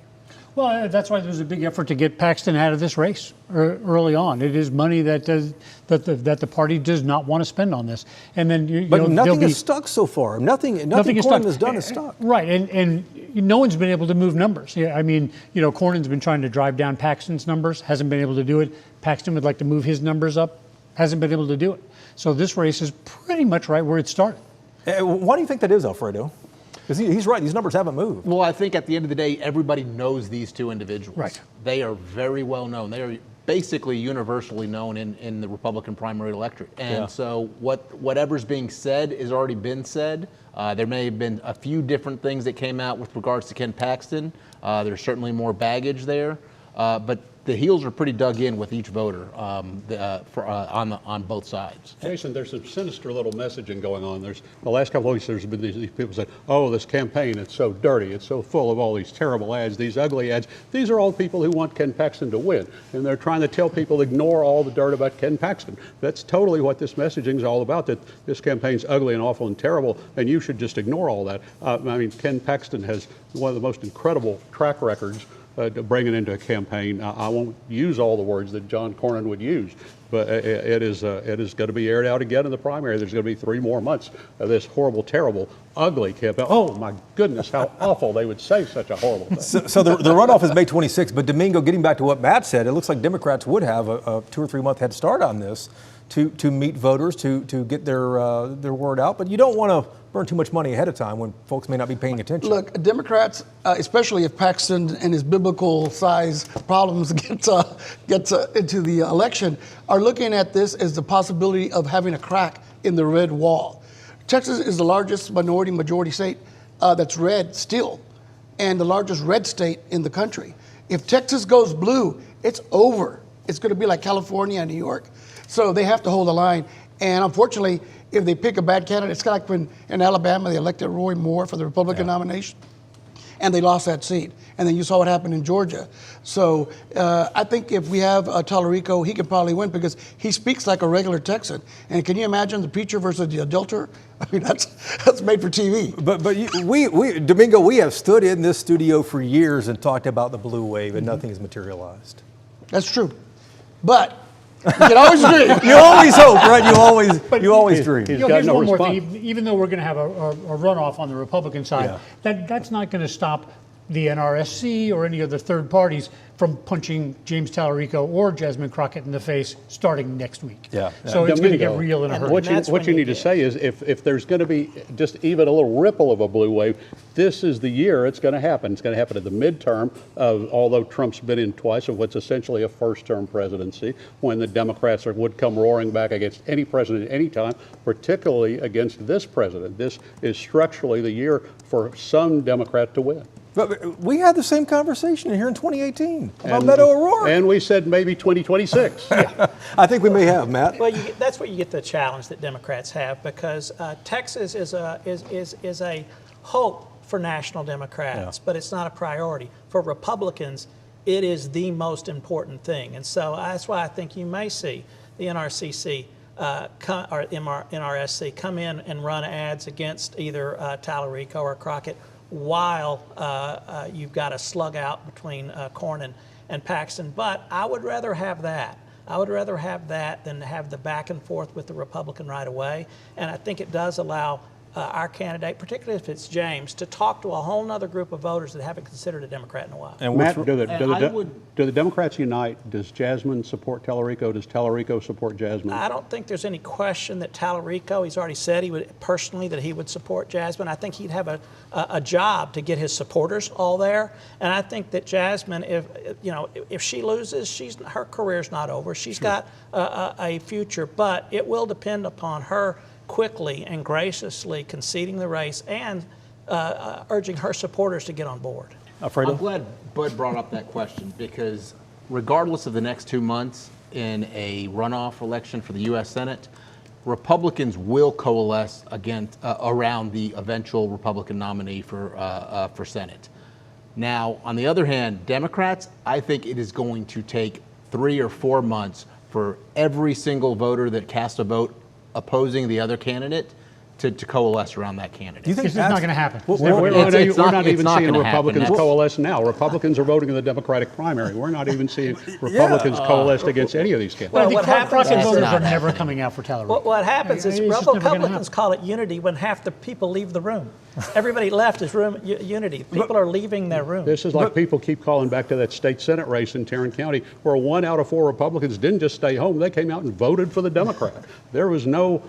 Speaker 9: Well, that's why there's a big effort to get Paxton out of this race early on. It is money that the party does not want to spend on this, and then
Speaker 2: but nothing is stuck so far. Nothing Cornyn has done is stuck.
Speaker 9: Right, and no one's been able to move numbers. Yeah, I mean, Cornyn's been trying to drive down Paxton's numbers, hasn't been able to do it. Paxton would like to move his numbers up, hasn't been able to do it. So this race is pretty much right where it started.
Speaker 2: Why do you think that is, Alfredo? Because he's right, these numbers haven't moved.
Speaker 6: Well, I think at the end of the day, everybody knows these two individuals.
Speaker 9: Right.
Speaker 6: They are very well known. They are basically universally known in the Republican primary electorate. And so whatever's being said has already been said. There may have been a few different things that came out with regards to Ken Paxton. There's certainly more baggage there. But the heels are pretty dug in with each voter on both sides.
Speaker 8: Jason, there's some sinister little messaging going on. There's the last couple of weeks, there's been these people saying, "Oh, this campaign, it's so dirty, it's so full of all these terrible ads, these ugly ads." These are all people who want Ken Paxton to win, and they're trying to tell people ignore all the dirt about Ken Paxton. That's totally what this messaging is all about. That this campaign's ugly and awful and terrible, and you should just ignore all that. I mean, Ken Paxton has one of the most incredible track records to bring it into a campaign. I won't use all the words that John Cornyn would use, but it is going to be aired out again in the primary. There's going to be 3 more months of this horrible, terrible, ugly campaign. Oh my goodness, how awful they would say such a horrible thing.
Speaker 2: So the runoff is May 26th, but Domingo, getting back to what Matt said, it looks like Democrats would have a 2 or 3 month head start on this to meet voters, to get their word out. But you don't want to burn too much money ahead of time when folks may not be paying attention.
Speaker 7: Look, Democrats, especially if Paxton and his biblical size problems gets into the election, are looking at this as the possibility of having a crack in the red wall. Texas is the largest majority state that's red still, and the largest red state in the country. If Texas goes blue, it's over. It's going to be like California and New York. So they have to hold the line. And unfortunately, if they pick a bad candidate, it's kind of like when in Alabama they elected Roy Moore for the Republican nomination. and they lost that seat. And then you saw what happened in Georgia. So I think if we have Tallarico, he could probably win because he speaks like a regular Texan. And can you imagine the preacher versus the adulterer? I mean, that's made for TV.
Speaker 2: But we Domingo, we have stood in this studio for years and talked about the blue wave, and nothing has materialized.
Speaker 7: That's true. But you can always dream.
Speaker 2: You always hope, right? You always dream.
Speaker 9: Here's one more thing. Even though we're going to have a runoff on the Republican side, that's not going to stop the NRSC or any other third parties from punching James Tallarico or Jasmine Crockett in the face starting next week. So it's going to get real in a hurry.
Speaker 8: What you need to say is if there's going to be just even a little ripple of a blue wave, this is the year it's going to happen. It's going to happen at the midterm, although Trump's been in twice of what's essentially a first-term presidency, when the Democrats would come roaring back against any president at any time, particularly against this president. This is structurally the year for some Democrat to win.
Speaker 2: But we had the same conversation here in 2018 about Beto O'Rourke.
Speaker 8: And we said maybe 2026.
Speaker 2: I think we may have, Matt.
Speaker 5: Well, that's where you get the challenge that Democrats have, because Texas is a hope for national Democrats, but it's not a priority. For Republicans, it is the most important thing. And so that's why I think you may see the NRCC or NRSC come in and run ads against either Tallarico or Crockett, while you've got a slug out between Cornyn and Paxton. But I would rather have that. I would rather have that than have the back and forth with the Republican right away. And I think it does allow our candidate, particularly if it's James, to talk to a whole other group of voters that haven't considered a Democrat in a while.
Speaker 8: And Matt, do the Democrats unite? Does Jasmine support Tallarico? Does Tallarico support Jasmine?
Speaker 5: I don't think there's any question that Tallarico, he's already said he would personally that he would support Jasmine. I think he'd have a job to get his supporters all there. And I think that Jasmine, if she loses, her career's not over. She's got a future, but it will depend upon her quickly and graciously conceding the race and urging her supporters to get on board.
Speaker 6: I'm glad Bud brought up that question, because regardless of the next 2 months in a runoff election for the U.S. Senate, Republicans will coalesce around the eventual Republican nominee for Senate. Now, on the other hand, Democrats, I think it is going to take 3 or 4 months for every single voter that cast a vote opposing the other candidate to coalesce around that candidate.
Speaker 9: You think it's not going to happen?
Speaker 8: We're not even seeing Republicans coalesce now. Republicans are voting in the Democratic primary. We're not even seeing Republicans coalesce against any of these candidates.
Speaker 9: Well, I think Crockett voters are never coming out for Tallarico.
Speaker 5: What happens is Republicans call it unity when half the people leave the room. Everybody left is unity. People are leaving their room.
Speaker 8: This is like people keep calling back to that state Senate race in Tarrant County, where 1 out of 4 Republicans didn't just stay home. They came out and voted for the Democrat. There was no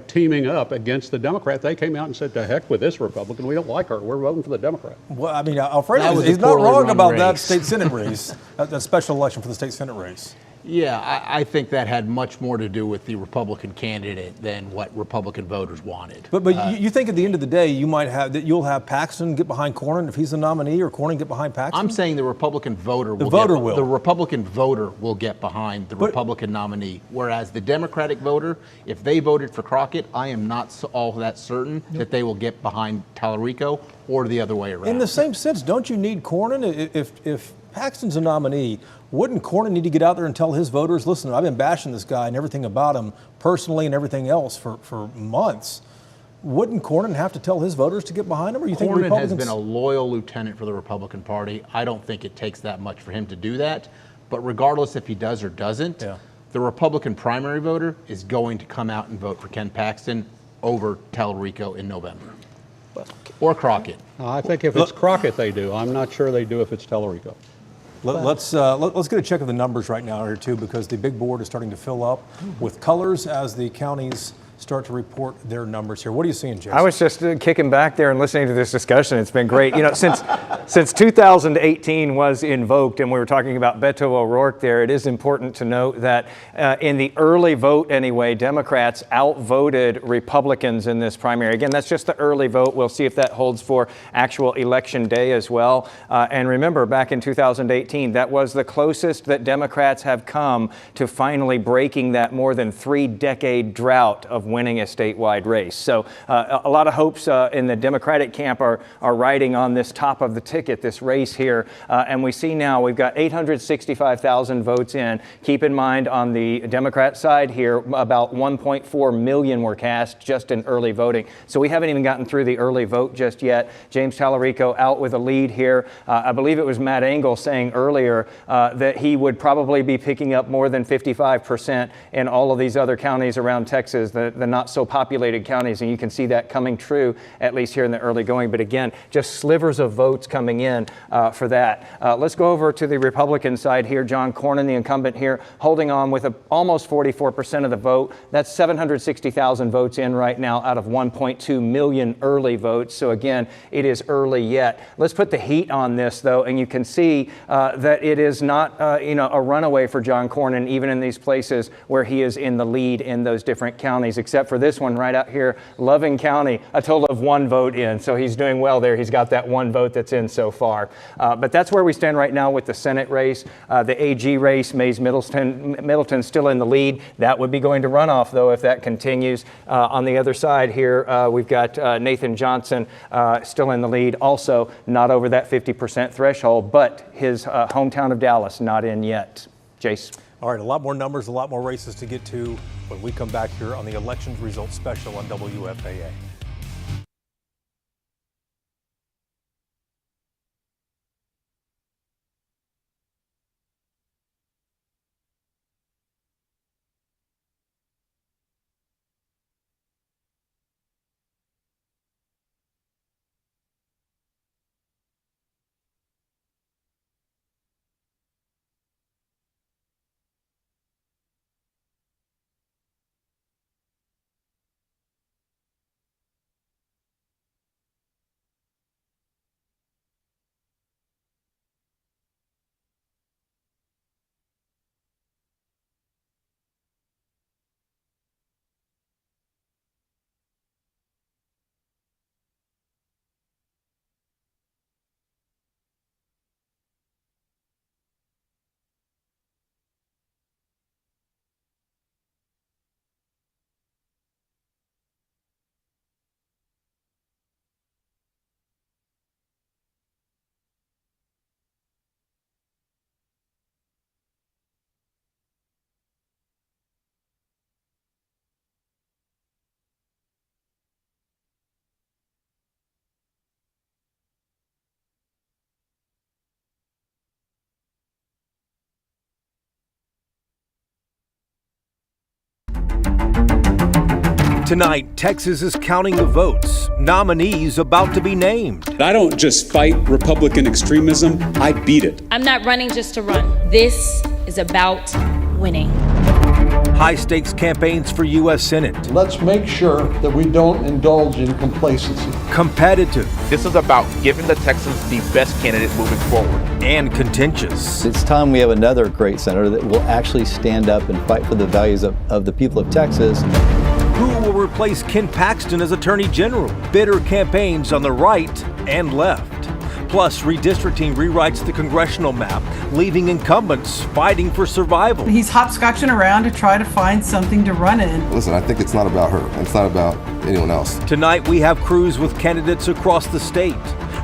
Speaker 8: teaming up against the Democrat. They came out and said, to heck with this Republican. We don't like her. We're voting for the Democrat.
Speaker 2: Well, I mean, Alfredo, he's not wrong about that state Senate race, that special election for the state Senate race.
Speaker 6: Yeah, I think that had much more to do with the Republican candidate than what Republican voters wanted.
Speaker 2: But you think at the end of the day, you'll have Paxton get behind Cornyn if he's the nominee, or Cornyn get behind Paxton?
Speaker 6: I'm saying the Republican voter will. The Republican voter will get behind the Republican nominee, whereas the Democratic voter, if they voted for Crockett, I am not all that certain that they will get behind Tallarico or the other way around.
Speaker 2: In the same sense, don't you need Cornyn? If Paxton's a nominee, wouldn't Cornyn need to get out there and tell his voters, listen, I've been bashing this guy and everything about him personally and everything else for months. Wouldn't Cornyn have to tell his voters to get behind him? Or you think
Speaker 6: Cornyn has been a loyal lieutenant for the Republican Party. I don't think it takes that much for him to do that. But regardless if he does or doesn't, the Republican primary voter is going to come out and vote for Ken Paxton over Tallarico in November. Or Crockett.
Speaker 8: I think if it's Crockett, they do. I'm not sure they do if it's Tallarico.
Speaker 2: Let's get a check of the numbers right now here too, because the big board is starting to fill up with colors as the counties start to report their numbers here. What are you seeing, Jason?
Speaker 10: I was just kicking back there and listening to this discussion. It's been great. You know, since 2018 was invoked and we were talking about Beto O'Rourke there, it is important to note that in the early vote anyway, Democrats outvoted Republicans in this primary. Again, that's just the early vote. We'll see if that holds for actual election day as well. And remember, back in 2018, that was the closest that Democrats have come to finally breaking that more than 3-decade drought of winning a statewide race. So a lot of hopes in the Democratic camp are riding on this top of the ticket, this race here. And we see now we've got 865,000 votes in. Keep in mind on the Democrat side here, about 1.4 million were cast just in early voting. So we haven't even gotten through the early vote just yet. James Tallarico out with a lead here. I believe it was Matt Engel saying earlier that he would probably be picking up more than 55% in all of these other counties around Texas, the not so populated counties. And you can see that coming true, at least here in the early going. But again, just slivers of votes coming in for that. Let's go over to the Republican side here. John Cornyn, the incumbent here, holding on with almost 44% of the vote. That's 760,000 votes in right now out of 1.2 million early votes. So again, it is early yet. Let's put the heat on this, though, and you can see that it is not a runaway for John Cornyn, even in these places where he is in the lead in those different counties, except for this one right out here, Loving County, a total of 1 vote in. So he's doing well there. He's got that 1 vote that's in so far. But that's where we stand right now with the Senate race. The AG race, Mays Middleton still in the lead. That would be going to runoff, though, if that continues. On the other side here, we've got Nathan Johnson still in the lead, also not over that 50% threshold, but his hometown of Dallas not in yet. Jace.
Speaker 2: All right, a lot more numbers, a lot more races to get to when we come back here on the Elections Results Special on WFAA. Tonight, Texas is counting the votes. Nominees about to be named.
Speaker 14: I don't just fight Republican extremism, I beat it.
Speaker 12: I'm not running just to run. This is about winning.
Speaker 2: High-stakes campaigns for U.S. Senate.
Speaker 15: Let's make sure that we don't indulge in complacency.
Speaker 2: Competitive.
Speaker 16: This is about giving the Texans the best candidate moving forward.
Speaker 2: And contentious.
Speaker 17: It's time we have another great senator that will actually stand up and fight for the values of the people of Texas.
Speaker 2: Who will replace Ken Paxton as Attorney General? Bitter campaigns on the right and left. Plus, redistricting rewrites the congressional map, leaving incumbents fighting for survival.
Speaker 18: He's hopscotching around to try to find something to run in.
Speaker 19: Listen, I think it's not about her. It's not about anyone else.
Speaker 2: Tonight, we have crews with candidates across the state,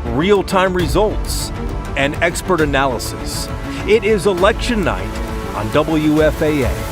Speaker 2: real-time results, and expert analysis. It is election night on WFAA.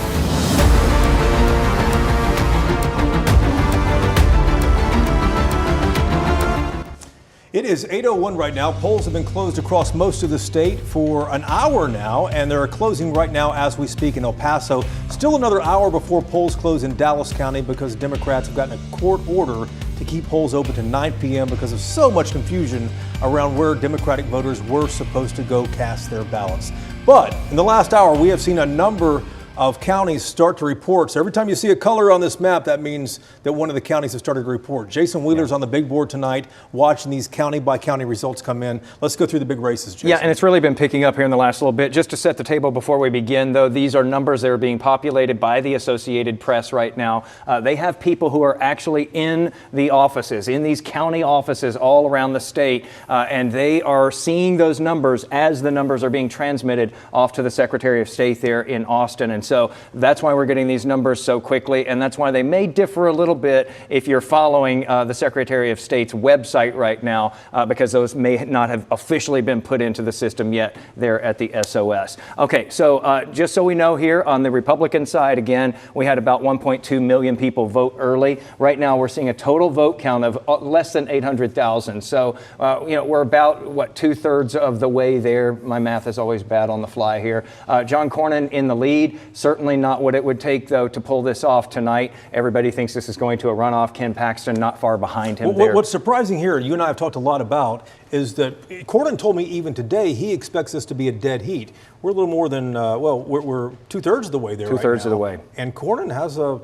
Speaker 2: It is 8:01 right now. Polls have been closed across most of the state for an hour now, and they're closing right now as we speak in El Paso. Still another hour before polls close in Dallas County because Democrats have gotten a court order to keep polls open to 9 p.m. because of so much confusion around where Democratic voters were supposed to go cast their ballots. But in the last hour, we have seen a number of counties start to report. So every time you see a color on this map, that means that one of the counties has started to report. Jason Wheeler's on the big board tonight, watching these county by county results come in. Let's go through the big races, Jason.
Speaker 10: Yeah, and it's really been picking up here in the last little bit. Just to set the table before we begin, though, these are numbers that are being populated by the Associated Press right now. They have people who are actually in the offices, in these county offices all around the state, and they are seeing those numbers as the numbers are being transmitted off to the Secretary of State there in Austin. And And so that's why we're getting these numbers so quickly, and that's why they may differ a little bit if you're following the Secretary of State's website right now, because those may not have officially been put into the system yet there at the SOS. Okay, so just so we know here on the Republican side, again, we had about 1.2 million people vote early. Right now we're seeing a total vote count of less than 800,000. So, we're about, what, 2/3 of the way there. My math is always bad on the fly here. John Cornyn in the lead. Certainly not what it would take, though, to pull this off tonight. Everybody thinks this is going to a runoff. Ken Paxton not far behind him there.
Speaker 2: What's surprising here, you and I have talked a lot about, is that Cornyn told me even today he expects this to be a dead heat. We're a little more than, we're 2/3 of the way there.
Speaker 10: Two-thirds of the way.
Speaker 2: And Cornyn has a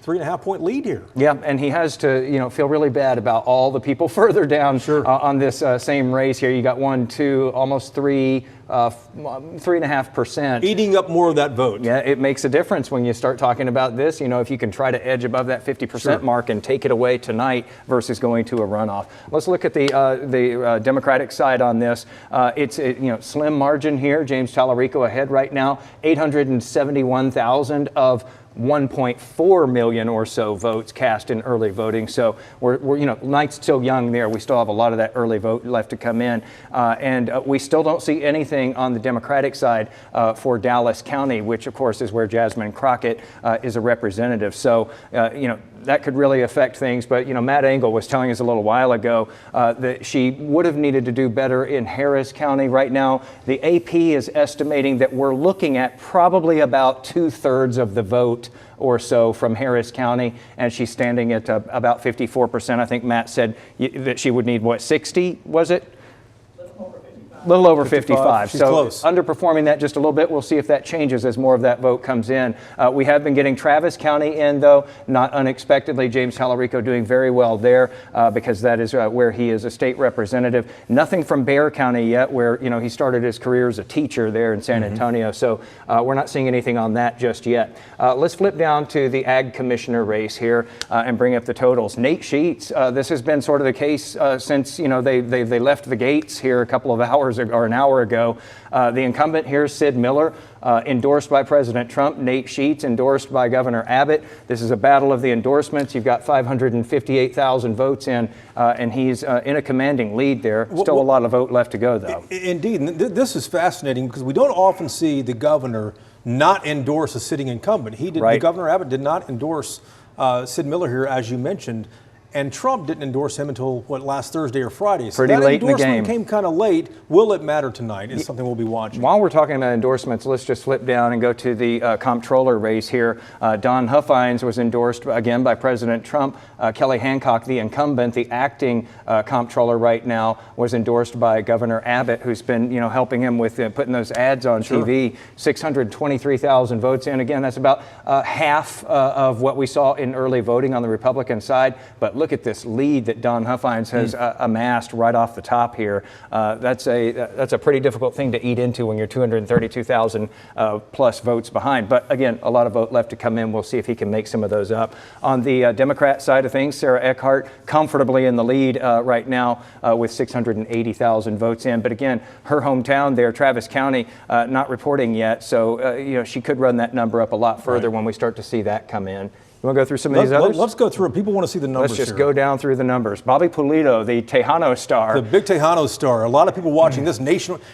Speaker 2: 3.5-point lead here.
Speaker 10: Yeah, and he has to, feel really bad about all the people further down on this same race here. You got 1, 2, almost 3.5%.
Speaker 2: Eating up more of that vote.
Speaker 10: Yeah, it makes a difference when you start talking about this. If you can try to edge above that 50% mark and take it away tonight versus going to a runoff. Let's look at the Democratic side on this. It's slim margin here. James Tallarico ahead right now, 871,000 of 1.4 million or so votes cast in early voting. So we're night's still young there. We still have a lot of that early vote left to come in. And we still don't see anything on the Democratic side for Dallas County, which of course is where Jasmine Crockett is a representative. So, that could really affect things. But, Matt Engel was telling us a little while ago that she would have needed to do better in Harris County. Right now, the AP is estimating that we're looking at probably about 2/3 of the vote or so from Harris County, and she's standing at about 54%. I think Matt said that she would need, 60, was it? A little over 55.
Speaker 2: She's
Speaker 10: so
Speaker 2: close.
Speaker 10: Underperforming that just a little bit. We'll see if that changes as more of that vote comes in. We have been getting Travis County in, though, not unexpectedly. James Tallarico doing very well there because that is where he is a state representative. Nothing from Bexar County yet, where he started his career as a teacher there in San Antonio. So we're not seeing anything on that just yet. Let's flip down to the Ag Commissioner race here and bring up the totals. Nate Sheets, this has been sort of the case since they left the gates here a couple of hours or an hour ago. The incumbent here, Sid Miller, endorsed by President Trump. Nate Sheets endorsed by Governor Abbott. This is a battle of the endorsements. You've got 558,000 votes in, and he's in a commanding lead there. Still a lot of vote left to go, though.
Speaker 2: Indeed. And this is fascinating because we don't often see the governor not endorse a sitting incumbent. He did.
Speaker 10: Right.
Speaker 2: Governor Abbott did not endorse Sid Miller here, as you mentioned. And Trump didn't endorse him until, last Thursday or Friday. So
Speaker 10: Pretty late in the game.
Speaker 2: That endorsement came kind of late. Will it matter tonight is something we'll be watching.
Speaker 10: While we're talking about endorsements, let's just flip down and go to the comptroller race here. Don Huffines was endorsed again by President Trump. Kelly Hancock, the incumbent, the acting comptroller right now, was endorsed by Governor Abbott, who's been helping him with putting those ads on TV. 623,000 votes in. Again, that's about half of what we saw in early voting on the Republican side. But look at this lead that Don Huffines has amassed right off the top here. That's a pretty difficult thing to eat into when you're 232,000 plus votes behind. But again, a lot of vote left to come in. We'll see if he can make some of those up. On the Democrat side of things, Sarah Eckhart comfortably in the lead right now with 680,000 votes in. But again, her hometown there, Travis County, not reporting yet. So she could run that number up a lot further when we start to see that come in. You want to go through some of these others?
Speaker 2: Let's go through it. People want to see the numbers.
Speaker 10: Let's just go down through the numbers. Bobby Pulido, the Tejano star.
Speaker 2: The big Tejano star. A lot of people watching this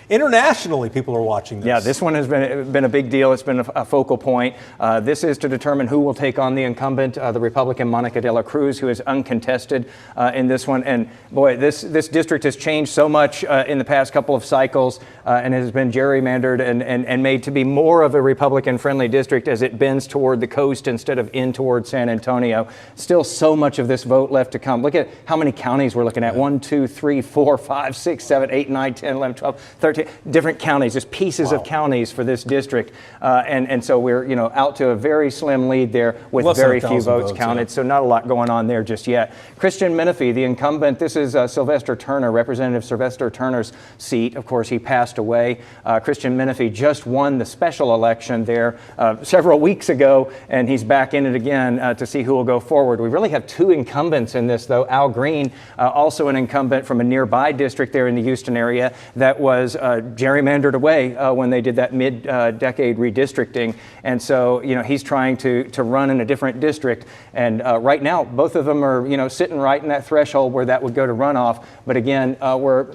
Speaker 2: internationally. People are watching this.
Speaker 10: Yeah, this one has been a big deal. It's been a focal point. This is to determine who will take on the incumbent, the Republican Monica de la Cruz, who is uncontested in this one. And boy, this district has changed so much in the past couple of cycles and has been gerrymandered and made to be more of a Republican-friendly district as it bends toward the coast instead of in toward San Antonio. Still so much of this vote left to come. Look at how many counties we're looking at. 1, 2, 3, 4, 5, 6, 7, 8, 9, 10, 11, 12, 13 different counties, just pieces of counties for this district. And so we're out to a very slim lead there with very few votes counted. So not a lot going on there just yet. Christian Menifee, the incumbent, this is Sylvester Turner, Representative Sylvester Turner's seat. Of course, he passed away. Christian Menifee just won the special election there several weeks ago, and he's back in it again. again to see who will go forward. We really have two incumbents in this, though. Al Green, also an incumbent from a nearby district there in the Houston area that was gerrymandered away when they did that mid-decade redistricting. And so, he's trying to run in a different district. And right now, both of them are, sitting right in that threshold where that would go to runoff. But again, we're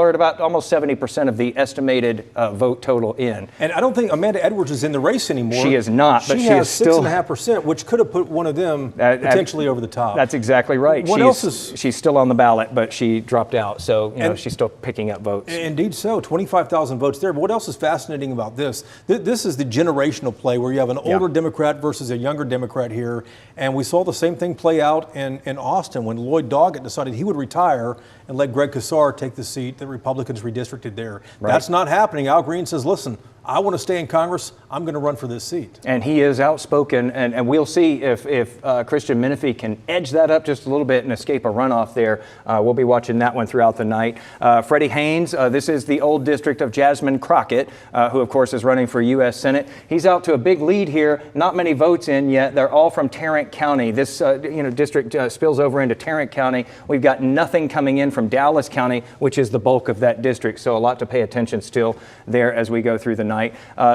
Speaker 10: at about almost 70% of the estimated vote total in.
Speaker 2: And I don't think Amanda Edwards is in the race anymore.
Speaker 10: She is not, but she
Speaker 2: has
Speaker 10: is still
Speaker 2: 6.5%, which could have put one of them potentially over the top.
Speaker 10: That's exactly right. She's still on the ballot, but she dropped out. So, she's still picking up votes.
Speaker 2: Indeed so. 25,000 votes there. But what else is fascinating about this? This is the generational play where you have an older Democrat versus a younger Democrat here. And we saw the same thing play out in Austin when Lloyd Doggett decided he would retire and let Greg Casar take the seat that Republicans redistricted there. Right. That's not happening. Al Green says, listen, I want to stay in Congress. I'm going to run for this seat. And
Speaker 10: he is outspoken, and we'll see if Christian Menifee can edge that up just a little bit and escape a runoff there. We'll be watching that one throughout the night. Freddie Haynes, this is the old district of Jasmine Crockett, who, of course, is running for U.S. Senate. He's out to a big lead here. Not many votes in yet. They're all from Tarrant County. This district spills over into Tarrant County. We've got nothing coming in from Dallas County, which is the bulk of that district. So a lot to pay attention still there as we go through the night.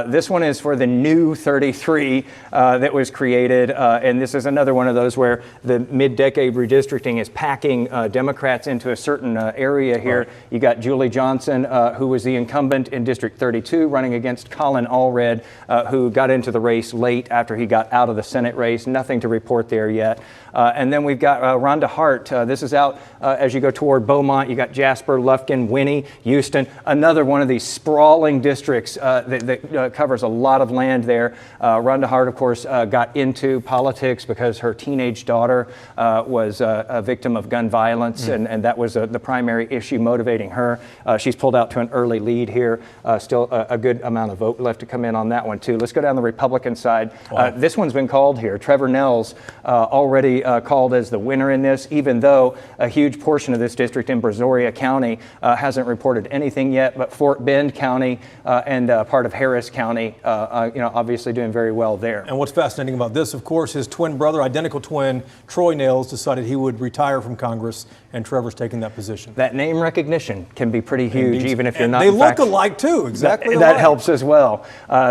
Speaker 10: This one is for the new 33 that was created, and this is another one of those where the mid-decade redistricting is packing Democrats into a certain area here. Right. You got Julie Johnson, who was the incumbent in District 32, running against Colin Allred, who got into the race late after he got out of the Senate race. Nothing to report there yet. And then we've got Rhonda Hart. This is out as you go toward Beaumont. You got Jasper, Lufkin, Winnie, Houston. Another one of these sprawling districts that covers a lot of land there. Rhonda Hart, of course, got into politics because her teenage daughter was a victim of gun violence, and that was the primary issue motivating her. She's pulled out to an early lead here. Still a good amount of vote left to come in on that one, too. Let's go down the Republican side. Wow. This one's been called here. Trevor Nels already called as the winner in this, even though a huge portion of this district in Brazoria County hasn't reported anything yet, but Fort Bend County and part of Harris County, obviously doing very well there.
Speaker 2: And what's fascinating about this, of course, his twin brother, identical twin, Troy Nels, decided he would retire from Congress, and Trevor's taking that position.
Speaker 10: That name recognition can be pretty huge, even if you're not.
Speaker 2: They look alike, too, exactly
Speaker 10: that helps as well.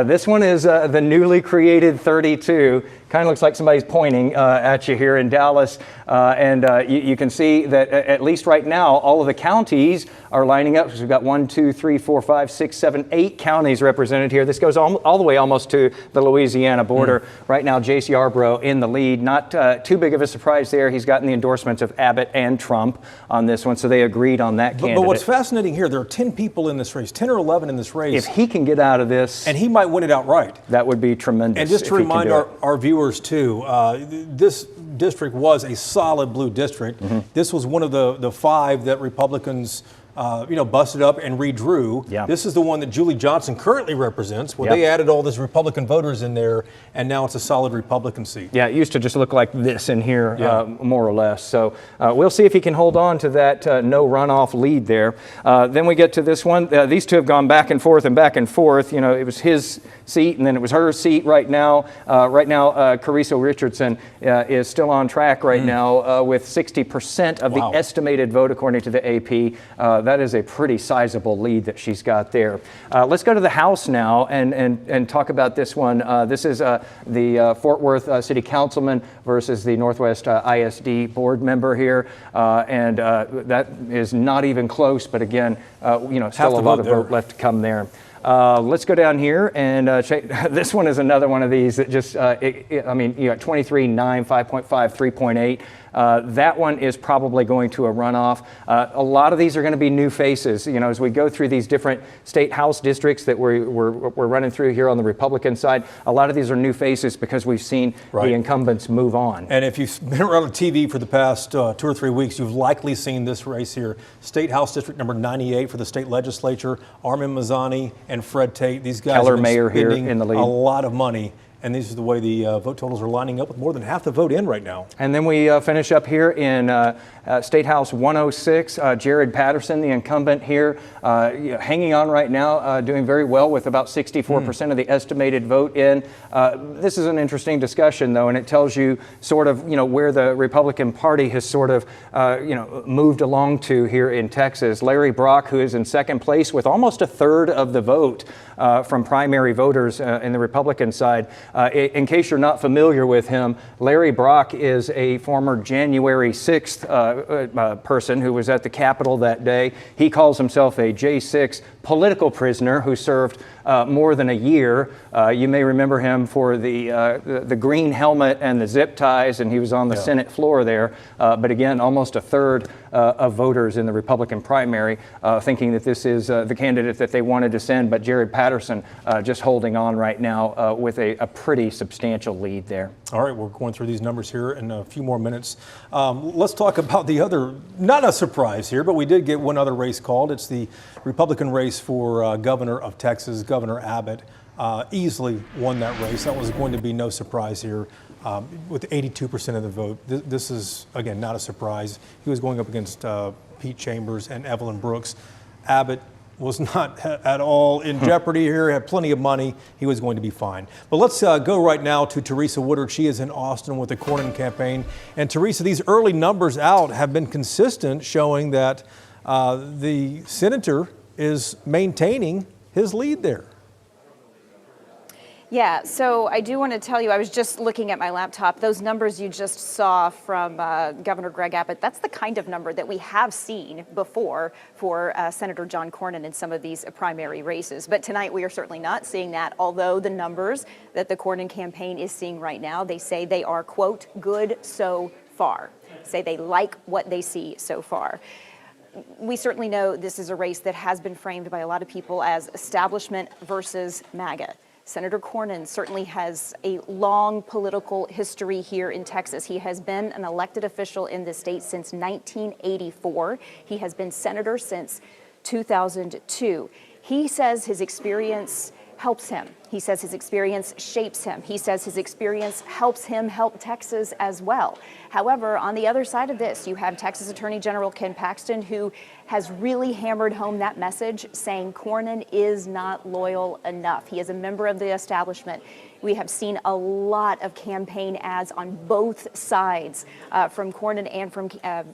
Speaker 10: This one is the newly created 32. Kind of looks like somebody's pointing at you here in Dallas. And you can see that at least right now, all of the counties are lining up. So we've got 1, 2, 3, 4, 5, 6, 7, 8 counties represented here. This goes all the way almost to the Louisiana border. Right now, Jace Yarbrough in the lead. Not too big of a surprise there. He's gotten the endorsements of Abbott and Trump on this one, so they agreed on that candidate.
Speaker 2: But what's fascinating here, there are 10 people in this race, 10 or 11 in this race.
Speaker 10: If he can get out of this.
Speaker 2: And he might win it outright.
Speaker 10: That would be tremendous.
Speaker 2: And just to remind our viewers, too, this district was a solid blue district. This was one of the 5 that Republicans busted up and redrew. Yeah. This is the one that Julie Johnson currently represents, where they added all these Republican voters in there, and now it's a solid Republican seat.
Speaker 10: Yeah, it used to just look like this in here, more or less. So we'll see if he can hold on to that no runoff lead there. Then we get to this one. These two have gone back and forth and back and forth. It was his seat, and then it was her seat right now. Carrizo Richardson is still on track right now with 60% of the estimated vote, according to the AP. That is a pretty sizable lead that she's got there. Let's go to the House now and talk about this one. This is the Fort Worth City Councilman versus the Northwest ISD board member here. And that is not even close, but again, still a lot of vote left to come there. Let's go down here and check. This one is another one of these that just, you got 23, 9, 5.5, 3.8. That one is probably going to a runoff. A lot of these are going to be new faces. As we go through these different state house districts that we're running through here on the Republican side, a lot of these are new faces because we've seen the incumbents move on.
Speaker 2: And if you've been around TV for the past 2 or 3 weeks, you've likely seen this race here. State House District number 98 for the state legislature, Armin Mazzani and Fred Tate. These guys
Speaker 10: Keller
Speaker 2: have been
Speaker 10: Mayor
Speaker 2: spending
Speaker 10: here in the lead.
Speaker 2: A lot of money. And these are the way the vote totals are lining up, with more than half the vote in right now.
Speaker 10: And then we finish up here in State House 106. Jared Patterson, the incumbent here, hanging on right now, doing very well with about 64% of the estimated vote in. This is an interesting discussion, though, and it tells you sort of, where the Republican Party has sort of, moved along to here in Texas. Larry Brock, who is in second place with almost a third of the vote from primary voters in the Republican side. In case you're not familiar with him, Larry Brock is a former January 6th person who was at the Capitol that day. He calls himself a J6 political prisoner who served more than a year. You may remember him for the green helmet and the zip ties, and he was on the Senate floor there. But again, almost a third of voters in the Republican primary thinking that this is the candidate that they wanted to send. But Jared Patterson just holding on right now with a pretty substantial lead there.
Speaker 2: All right, we're going through these numbers here in a few more minutes. Let's talk about the other, not a surprise here, but we did get one other race called. It's the Republican race for governor of Texas. Governor Abbott easily won that race. That was going to be no surprise here with 82% of the vote. This is, again, not a surprise. He was going up against Pete Chambers and Evelyn Brooks. Abbott was not at all in jeopardy here, had plenty of money. He was going to be fine. But let's go right now to Teresa Woodard. She is in Austin with the Cornyn campaign. And Teresa, these early numbers out have been consistent, showing that the senator is maintaining his lead there.
Speaker 20: Yeah, so I do want to tell you, I was just looking at my laptop, those numbers you just saw from Governor Greg Abbott, that's the kind of number that we have seen before for Senator John Cornyn in some of these primary races. But tonight we are certainly not seeing that, although the numbers that the Cornyn campaign is seeing right now, they say they are, quote, good so far. Say they like what they see so far. We certainly know this is a race that has been framed by a lot of people as establishment versus MAGA. Senator Cornyn certainly has a long political history here in Texas. He has been an elected official in the state since 1984. He has been senator since 2002. He says his experience helps him. He says his experience shapes him. He says his experience helps him help Texas as well. However, on the other side of this, you have Texas Attorney General Ken Paxton, who has really hammered home that message, saying Cornyn is not loyal enough. He is a member of the establishment. We have seen a lot of campaign ads on both sides from Cornyn and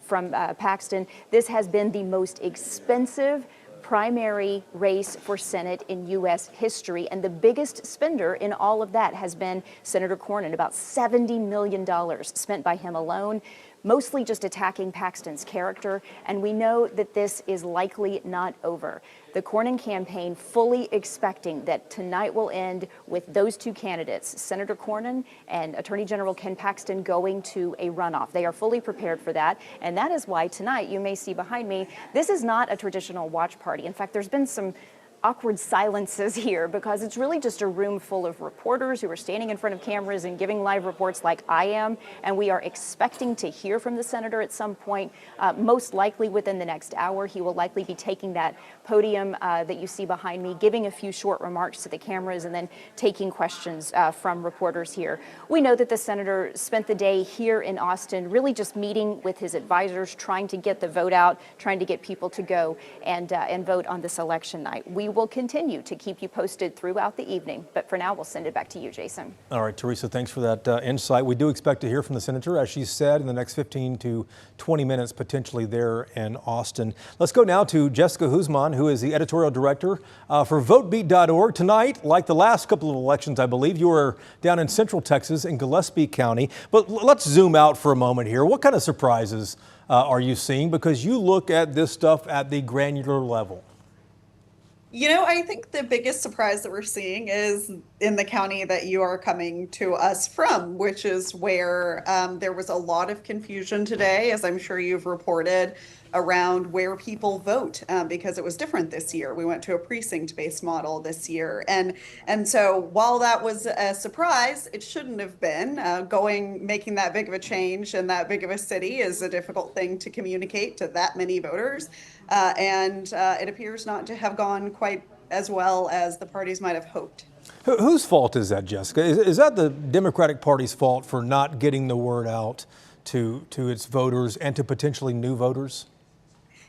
Speaker 20: from Paxton. This has been the most expensive primary race for Senate in U.S. history, and the biggest spender in all of that has been Senator Cornyn, about $70 million spent by him alone, mostly just attacking Paxton's character, and we know that this is likely not over. The Cornyn campaign fully expecting that tonight will end with those two candidates, Senator Cornyn and Attorney General Ken Paxton, going to a runoff. They are fully prepared for that, and that is why tonight, you may see behind me, this is not a traditional watch party. In fact, there's been some awkward silences here because it's really just a room full of reporters who are standing in front of cameras and giving live reports like I am, and we are expecting to hear from the senator at some point, most likely within the next hour. He will likely be taking that podium that you see behind me, giving a few short remarks to the cameras and then taking questions from reporters here. We know that the senator spent the day here in Austin really just meeting with his advisors, trying to get the vote out, trying to get people to go and vote on this election night. We will continue to keep you posted throughout the evening, but for now, we'll send it back to you, Jason.
Speaker 2: All right, Teresa, thanks for that insight. We do expect to hear from the senator, as she said, in the next 15 to 20 minutes, potentially there in Austin. Let's go now to Jessica Guzman, who is the editorial director for VoteBeat.org. Tonight, like the last couple of elections, I believe, you were down in Central Texas in Gillespie County. But let's zoom out for a moment here. What kind of surprises are you seeing? Because you look at this stuff at the granular level.
Speaker 21: You know, I think the biggest surprise that we're seeing is in the county that you are coming to us from, which is where there was a lot of confusion today, as I'm sure you've reported, around where people vote because it was different this year. We went to a precinct-based model this year. And so while that was a surprise, it shouldn't have been. Making that big of a change in that big of a city is a difficult thing to communicate to that many voters. And it appears not to have gone quite as well as the parties might have hoped.
Speaker 2: Whose fault is that, Jessica? Is that the Democratic Party's fault for not getting the word out to its voters and to potentially new voters?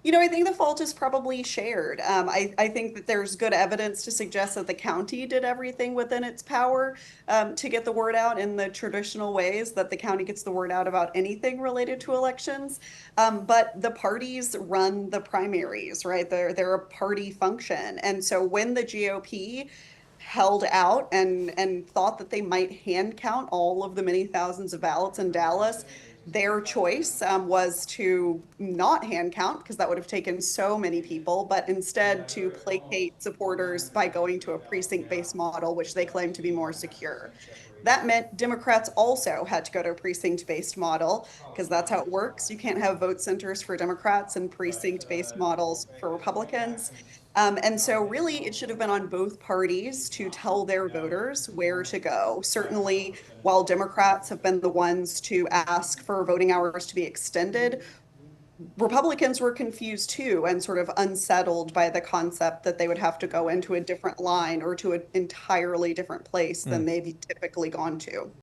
Speaker 21: You know, I think the fault is probably shared. I think that there's good evidence to suggest that the county did everything within its power to get the word out in the traditional ways that the county gets the word out about anything related to elections. But the parties run the primaries, right? They're a party function. And so when the GOP held out and thought that they might hand count all of the many thousands of ballots in Dallas, their choice was to not hand count because that would have taken so many people, but instead to placate supporters by going to a precinct-based model, which they claim to be more secure. That meant Democrats also had to go to a precinct-based model because that's how it works. You can't have vote centers for Democrats and precinct-based models for Republicans. And so really it should have been on both parties to tell their voters where to go. Certainly, while Democrats have been the ones to ask for voting hours to be extended, Republicans were confused too and sort of unsettled by the concept that they would have to go into a different line or to an entirely different place than they've typically gone to.